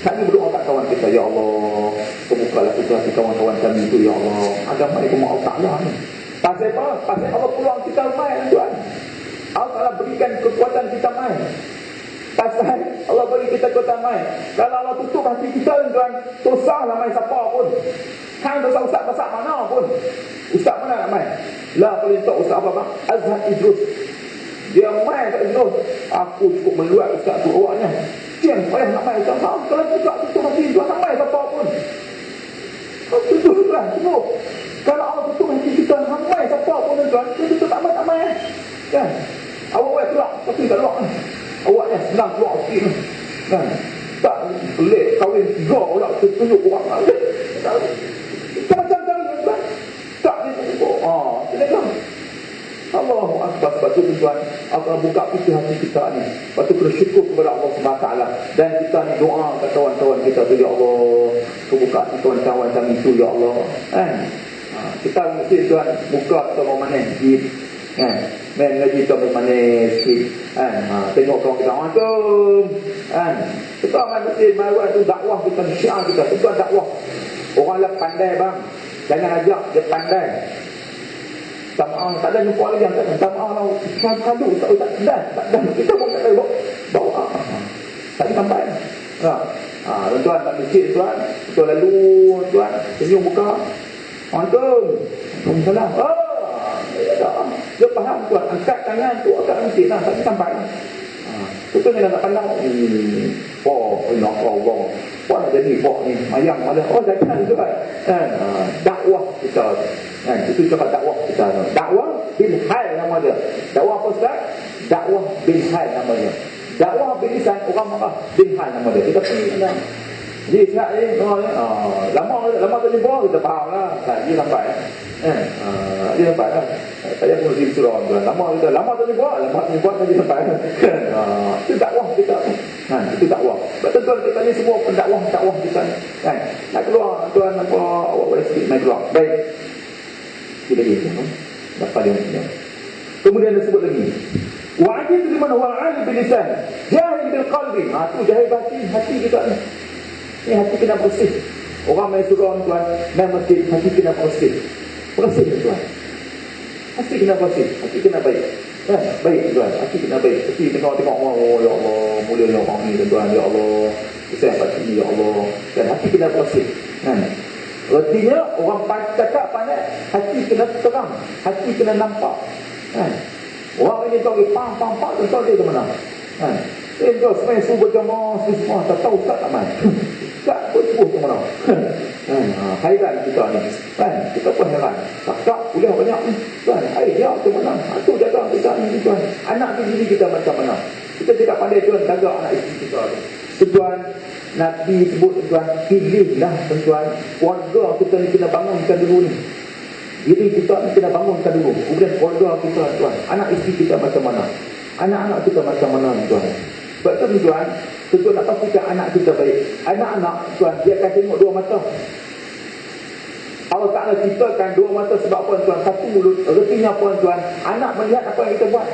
Speaker 1: Kami berdoa kat kawan kita, ya Allah, kebukalah situasi kawan-kawan kami itu, ya Allah. Agama itu Allah Ta'ala ni. Pasal apa? Pasal Allah peluang kita main tuan. Allah Ta'ala berikan kekuatan kita main. Pasal Allah beri kita kekuatan main. Kalau Allah tutup hati kita tuan, susahlah main siapa pun. Hang dosa ustaz mana pun. Ustaz mana nak main? Lah paling tak ustaz apa bang? Azhar Idrus. Dia main tak Idrus. Aku cukup meluat ustaz tu awaknya. Jangan payah nak main ustaz. Kalau juga tutup hati tuan, nak main siapa pun. Tutup tuan, tutup. Kalau Allah tutup hati kita, nak main siapa pun tuan, tutup tak main. Kan? Awak keluar, tapi tak keluar. Awaknya senang keluar sikit kan. Tak pelik kahwin 3 orang tunjuk orang. Macam-macam kan. Tak ni kan. Allahu Akbar. Sebab tu tuan, Allah buka pintu hati kita ni. Lepas tu kena syukur kepada Allah SWT. Dan kita ni doa kat kawan-kawan kita tu, ya Allah, buka hati kawan-kawan kami tu, ya Allah. Kan? Kita mesti tuan buka kita mana sikit. Kan? Main ngaji kita manis sikit. Kan? Tengok kawan kita macam kan? Kita main masjid, main tu dakwah kita, syiar kita. Kita dakwah. Orang lah pandai bang. Jangan ajak dia pandai. Tak ada jumpa lagi yang tak lah. Kadu tak dan. Kita pun tak tahu bawa. Tak sampai. Tuan tak masjid tuan. Tuan lalu tuan. Senyum buka. Waalaikumsalam. Dia faham tuan. Angkat tangan tu angkat masjid lah. Tak sampai lah. Kita ni nak pandang. Nak Allah. Apa nak jadi ni? Mayang malah. Jangan tuan. Dakwah kita. Itu cakap dakwah kita. Dakwah bil hal nama dia. Dakwah apa Ustaz? Dakwah bil hal nama dia. Dakwah bil lisan orang marah. Bil hal nama dia. Kita pergi mana? Jadi Ustaz ni, lama tak jumpa kita faham lah. Dia sampai. Dia sampai lah. Saya pun mesti surah tuan. Lama tak jumpa dia sampai. Itu dakwah kita. Itu dakwah. Betul tuan kita ni semua pendakwah kita. Kan? Nak keluar tuan apa awak boleh sikit nak keluar. Baik. Kita gitu. Dapat dia. Kemudian disebut lagi. Wa'ajib liman huwa 'alim bil lisan, jahil bil qalbi. Tu jahil hati kita ni. Ni hati kena bersih. Orang main surau tuan, main masjid, hati kena bersih. Bersih tuan. Hati kena bersih, hati kena baik. Kan? Baik tuan, hati kena baik. Hati tengok orang, ya Allah, mulianya orang ni tuan, ya Allah. Saya hati ya Allah. Dan hati kena bersih. Kan? Artinya orang cakap pandai, hati kena terang, hati kena nampak. Kan? Orang ini tahu pam, tahu dia ke mana. Kan? Dia sebenarnya suruh berjamaah, semua tak tahu tak main. Tak bersuruh ke mana. Hairan kita ni. Kan? Kita pun heran. Tak boleh banyak ni. Kan? Dia ke mana. Itu jaga kita ni tuan. Anak diri kita macam mana. Kita tidak pandai tuan jaga anak isteri kita tu. Tuan, Nabi sebut tuan, pilihlah tuan, keluarga kita ni kena bangunkan dulu ni. Diri kita ni kena bangunkan dulu. Kemudian keluarga kita tuan, anak isteri kita macam mana, anak-anak kita macam mana tuan. Sebab tu tuan, tuan nak pastikan anak kita baik. Anak-anak tuan, dia akan tengok dua mata. Allah Ta'ala ciptakan dua mata sebab apa tuan? Satu mulut, retinya apa tuan? Anak melihat apa yang kita buat.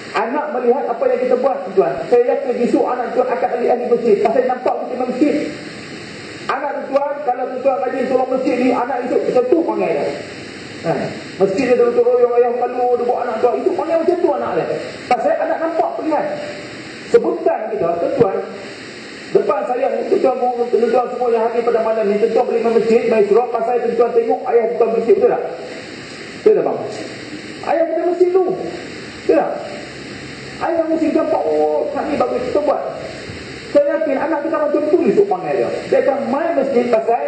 Speaker 1: Anak melihat apa yang kita buat tuan. Saya yakin besok anak tuan akan ahli masjid. Pasal nampak kita masjid. Anak tuan, kalau tuan rajin tolong masjid ni, anak itu tentu panggil dia. Masjid dia duduk royong ayah malu, dia buat anak tuan. Itu panggil macam tu anak dia. Pasal anak nampak pelihat. Sebutan kita, tuan. Depan saya ni, tuan semua yang hadir pada malam ni, tuan boleh masjid, main surah, pasal tuan tengok ayah tuan masjid, betul tak? Betul tak bang? Ayah kita masjid tu. Betul tak? Ayah mesti nampak, oh, ni bagus kita buat. Saya yakin anak kita macam tu esok panggil dia. Dia akan main masjid pasal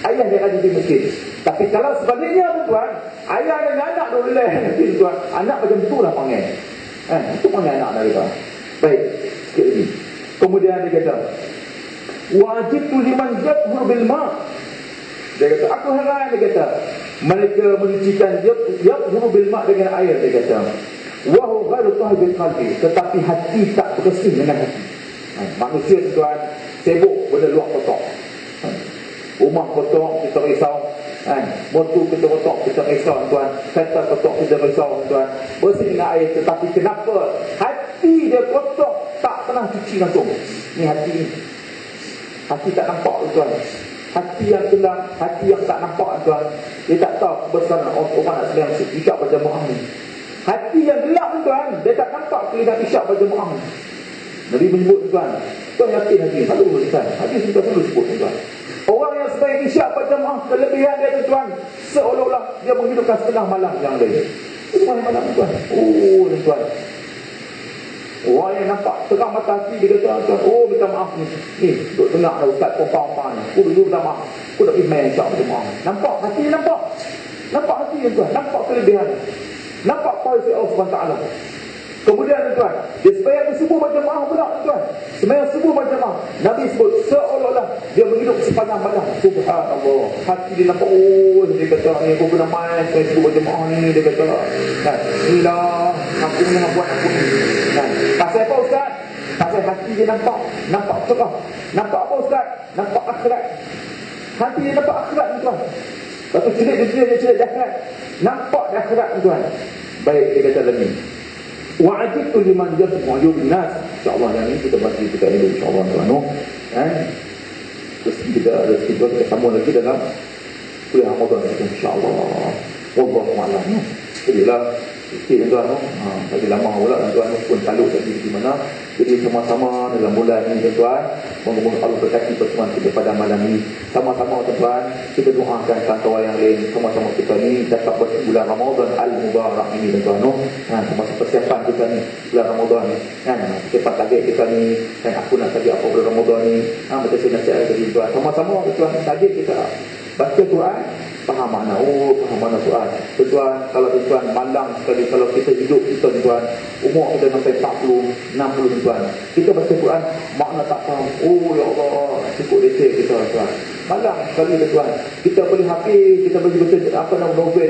Speaker 1: ayah dia ada di masjid. Tapi kalau sebaliknya tuan, ayah dengan anak tu boleh tuan. Anak macam tu lah panggil. Itu panggil anak dia. Baik, sikit lagi. Kemudian dia kata, wajib tu liman jabhur bil ma'. Dia kata, aku heran, dia kata, mereka menyucikan jabhur bil ma' dengan air, dia kata. Wahu ghairu tahbil qalbi, tetapi hati tak bersih dengan hati. Manusia tuan sibuk benda luar kotor. Rumah kotor kita risau, motor kita kotor kita risau tuan, kereta kotor kita risau tuan. Bersih dengan air, tetapi kenapa hati dia kotor, tak pernah cuci langsung. Ni hati ni. Hati tak nampak tuan. Hati yang gelap, hati yang tak nampak tuan. Dia tak tahu besaran orang nak sembahyang isyak berjamaah ni. Hati yang gelap tuan, dia tak nampak kelebihan isyak berjamaah ni. Nabi menyebut tuan, tuan yakin hati, selalu tuan, hati sudah selalu sebut tuan. Orang yang sembahyang isyak berjamaah, kelebihan dia tuan, seolah-olah dia menghidupkan setengah malam yang lain. Setengah malam tuan. Oh tuan. Orang yang nampak terang mata hati, dia kata tuan, oh minta maaf ni. Ni, duduk dengar dah ustaz pompa-pompa ni. Aku dulu minta maaf. Aku tak pergi main isyak berjamaah. Nampak hati, nampak. Nampak hati tuan, nampak kelebihan. Nampak kuasa Allah SWT. Kemudian tuan, dia sembahyang subuh berjamaah pula tuan. Sembahyang subuh berjamaah, Nabi sebut seolah-olah dia menghidup sepanjang malam. Subhanallah. Hati dia nampak, oh dia kata ni aku kena main sembahyang subuh berjamaah ni, dia kata. Inilah aku nak buat aku ni. Pasal apa ustaz? Pasal hati dia nampak cerah. Nampak apa ustaz? Nampak akhirat. Hati dia nampak akhirat tuan. Lepas tu celik dia akhirat. Nampak di akhirat tuan. Baik, dia kata lagi, wajib tu liman jabhur nas. InsyaAllah yang ini kita bahas kita dulu insyaAllah tuan. Terus kita sambung lagi dalam kuliah Ramadan insyaAllah. Wallahu a'lam. Inilah sikit tuan. Lagi lama pula tuan pun taluk di mana. Jadi sama-sama dalam bulan ini tuan, moga-moga Allah berkati pertemuan kita pada malam ini. Sama-sama tuan, kita doakan kawan yang lain, sama-sama kita ni dapat bulan Ramadan Al-Mubarak ini tuan. Sama-sama persiapan kita ni bulan Ramadan ni. Cepat target kita ni, dan aku nak target apa bulan Ramadan ni. Macam saya nasihat tadi tuan. Sama-sama tuan, target kita baca Quran, faham makna. Faham makna Quran. Tuan, kalau tuan malang sekali kalau kita hidup kita tuan, umur kita sampai 40, 60 tuan. Kita baca Quran, makna tak tahu. Ya Allah, cukup leceh kita tuan. Malang sekali tuan. Kita boleh hafiz, kita boleh baca novel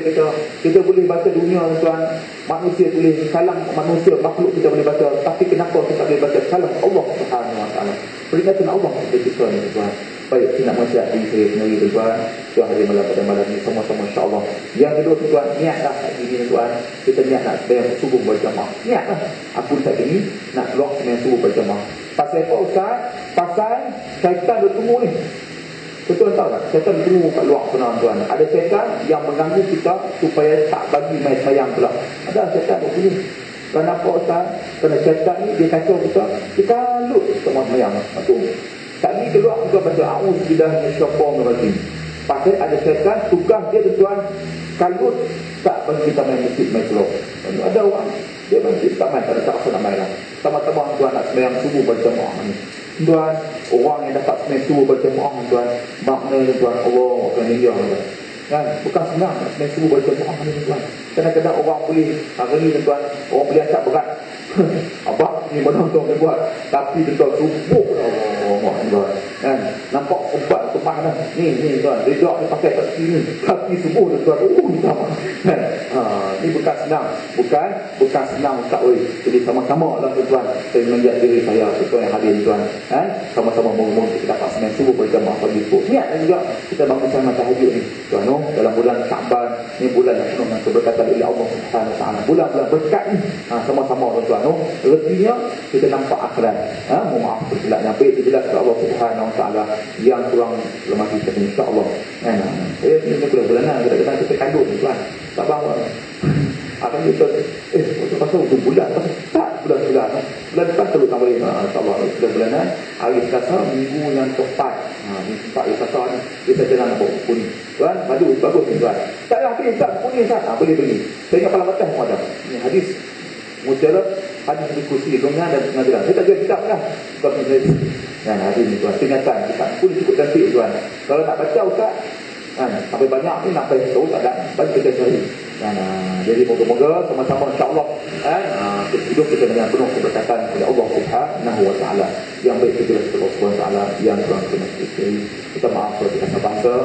Speaker 1: kita boleh baca dunia tuan. Manusia boleh kalam manusia, makhluk kita boleh baca. Tapi kenapa kita boleh baca kalam Allah Subhanahu Wa Taala? Peringatan Allah kepada kita tuan. Baik, saya nak mengucap diri saya sendiri tuan. Tuan hari malam pada malam ini sama-sama insya-Allah. Yang kedua tuan, niatlah hari ini tuan. Kita niat nak sembahyang subuh berjamaah. Niatlah. Aku saat ini nak keluar sembahyang subuh berjamaah. Pasal apa ustaz? Pasal syaitan bertemu ni. Betul tahu tak? Syaitan bertemu kat luar tuan. Ada syaitan yang mengganggu kita supaya tak bagi main sembahyang pula. Ada syaitan bertemu. Kenapa ustaz? Kerana syaitan ni dia kacau kita lut semua sembahyang. Betul. Tak ni keluar kita baca a'udzubillahi minasyaitonir rajim. Pasal ada syaitan tugas dia tuan kalut tak bagi kita main masjid main keluar. Ada orang dia masjid tak main, tak apa nak main lah. Sama-sama tuan nak sembahyang subuh berjamaah ni. Tuan, orang yang dapat sembahyang subuh berjamaah tuan, maknanya tuan Allah akan tinggal tuan. Kan? Bukan senang nak sembahyang subuh berjamaah ni tuan. Kadang-kadang orang boleh hari ni tuan, orang boleh angkat berat. Abang ni mana tuan boleh buat. Tapi tuan subuh tengok tuan. Kan? Nampak ubat tempat dah. Ni tuan, redak dia pakai kat sini. Kaki subuh dia tuan. Sama. Kan? Ni bukan senang. Bukan senang Ustaz oi. Jadi sama-sama lah tuan. Saya menjadi diri saya tuan yang hadir tuan. Kan? Sama-sama mengumum kita dapat sembahyang subuh berjamaah pagi tu. Niat juga kita bangun sama tahajud ni. Tuan dalam bulan Syaban ni bulan yang penuh dengan keberkatan oleh Allah Subhanahu Wa Taala. Bulan-bulan berkat ni. Sama-sama tuan. Rezekinya kita nampak akhirat. Mohon maaf kesilapan yang baik dijelas kepada Allah Subhanahu Wa Taala, yang kurang lemah kita insya-Allah. Saya ni bulan-bulanan kadang-kadang kita kandung tuan. Tak faham. Akan kita pasal itu bulan tak bulan-bulan depan terus tak boleh insya-Allah bulan-bulanan hari Selasa minggu yang tepat. Minggu tepat hari Selasa ni kita jalan apa pun tuan, madu bagus tuan. Tak lah beli tak punya tak boleh beli. Saya ingat paling batas pun ada. Ni hadis mujarab, hadis diskusi dengan dan pengajaran. Saya tak jual kitab dah. Bukan hadis. Hadis ni tuan. Peringatan kitab pun cukup cantik tuan. Kalau nak baca Ustaz, sampai banyak ni nak tahu tak ada. Banyak kita cari. Jadi moga-moga sama-sama insya-Allah hidup kita dengan penuh keberkatan oleh Allah Subhanahu Wa Taala. Yang baik kita oleh Allah Subhanahu Wa Taala, yang kurang kita maaf kalau kita bangsa.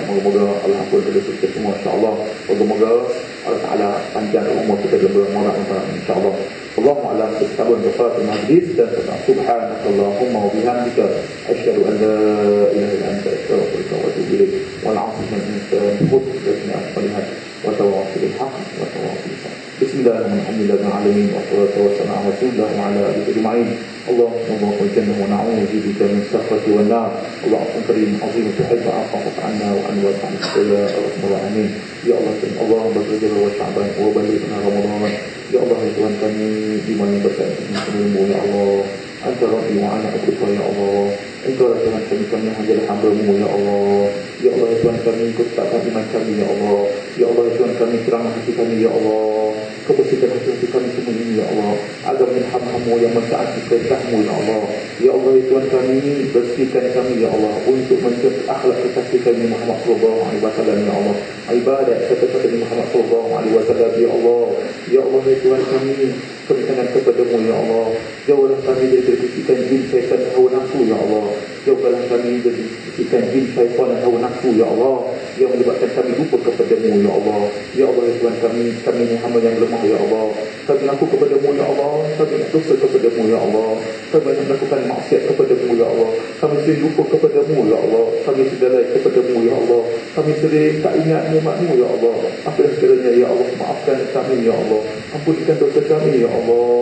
Speaker 1: Moga-moga Allah ampun dosa kita semua insya-Allah. Moga-moga Allah Taala panjangkan umur kita dalam insya-Allah. Allahumma a'lam bishawab al majlis dan subhanakallahumma wa bihamdika asyhadu an la ilaha illa anta astaghfiruka wa atubu ilaik. Wal 'afwu minka wa وتواصل الحق وتواصل الصبر. بسم الله الرحمن الرحيم والصلاة والسلام على رسول الله وعلى آله أجمعين. اللهم بارك الجنة ونعوذ بك من السخط والنار. اللهم كريم عظيم تحب عفوك عنا وعن وسعك يا رب العالمين. Ya Allah, Allah berkata wa Sya'ban wa balighna Ramadan. Ya Allah, Tuhan kami di mana berkat Mu ya Allah. Anta Rabbi wa ana abduka ya Allah. Engkau lah Tuhan kami hanyalah hamba-Mu ya Allah. Ya Allah, Tuhan kami Kau tetapkan iman kami ya Allah. Ya Allah, Tuhan kami terang hati kami ya Allah. Kau bersihkan hati kami semua ini ya Allah. Agar menjadi hamba-Mu yang mentaati perintah-Mu ya Allah. Ya Allah, Tuhan kami bersihkan kami ya Allah untuk menjaga akhlak kekasih kami Muhammad sallallahu alaihi wasallam ya Allah. Ibadat kata-kata Muhammad sallallahu alaihi wasallam ya Allah. Ya Allah, Tuhan kami berikan kepada-Mu ya Allah. Jauhlah kami dari kesukaan jin syaitan dan hawa nafsu ya Allah. Jauhlah kami dari kesukaan jin syaitan dan hawa nafsu ya Allah, yang menyebabkan kami lupa kepada-Mu ya Allah. Ya Allah, Tuhan kami ni hamba yang lemah ya Allah. Kami mengaku kepada-Mu ya Allah. Kami dosa kepada-Mu ya Allah. Kami melakukan maksiat kepada-Mu ya Allah. Kami sering lupa kepada-Mu ya Allah. Kami sedalai kepada-Mu ya Allah. Kami sering tak ingat nikmat-Mu ya Allah. Apa yang sekiranya ya Allah, maafkan kami ya Allah. Ampunkan dosa kami ya Allah.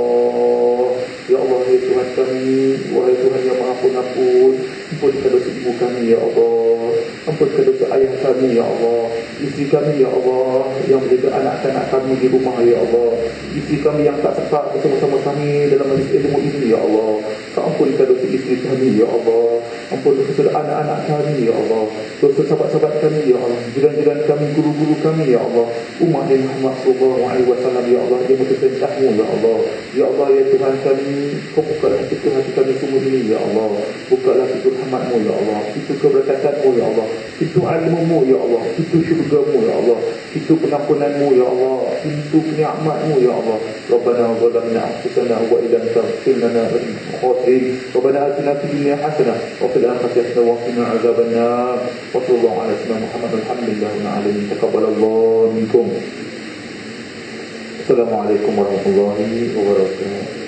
Speaker 1: Ya Allah, ya Tuhan kami, wahai Tuhan yang Maha Pengampun, ampunkan dosa ibu kami ya Allah. Ampunkan dosa ayah kami ya Allah. Isteri kami ya Allah yang menjaga anak-anak kami di rumah ya Allah. Isteri kami yang tak serta bersama-sama kami dalam majlis ilmu ini ya Allah. Kau ampunkan dosa isteri kami ya Allah. Ampunkan dosa anak-anak kami ya Allah. Dosa sahabat-sahabat kami ya Allah. Jiran-jiran kami, guru-guru kami ya Allah. Umat Nabi Muhammad sallallahu alaihi wasallam ya Allah, yang berperintah-Mu ya Allah. Ya Allah, ya Tuhan kami, Kau bukalah pintu hati kami semua ini ya Allah. Bukalah pintu rahmat-Mu ya Allah. Pintu keberkatan-Mu ya Allah. Pintu ilmu-Mu ya Allah. Pintu syurga-Mu ya Allah. Pintu pengampunan-Mu ya Allah. Pintu nikmat-Mu ya Allah. Rabbana zalamna anfusana wa illam taghfir lana khati'in. Rabbana atina fid dunya hasanah wa fil akhirati hasanah wa qina adzabannar. Wa sallallahu ala sayyidina Muhammad alhamdulillahi wa alamin. Taqabbalallahu minkum. Assalamualaikum warahmatullahi wabarakatuh.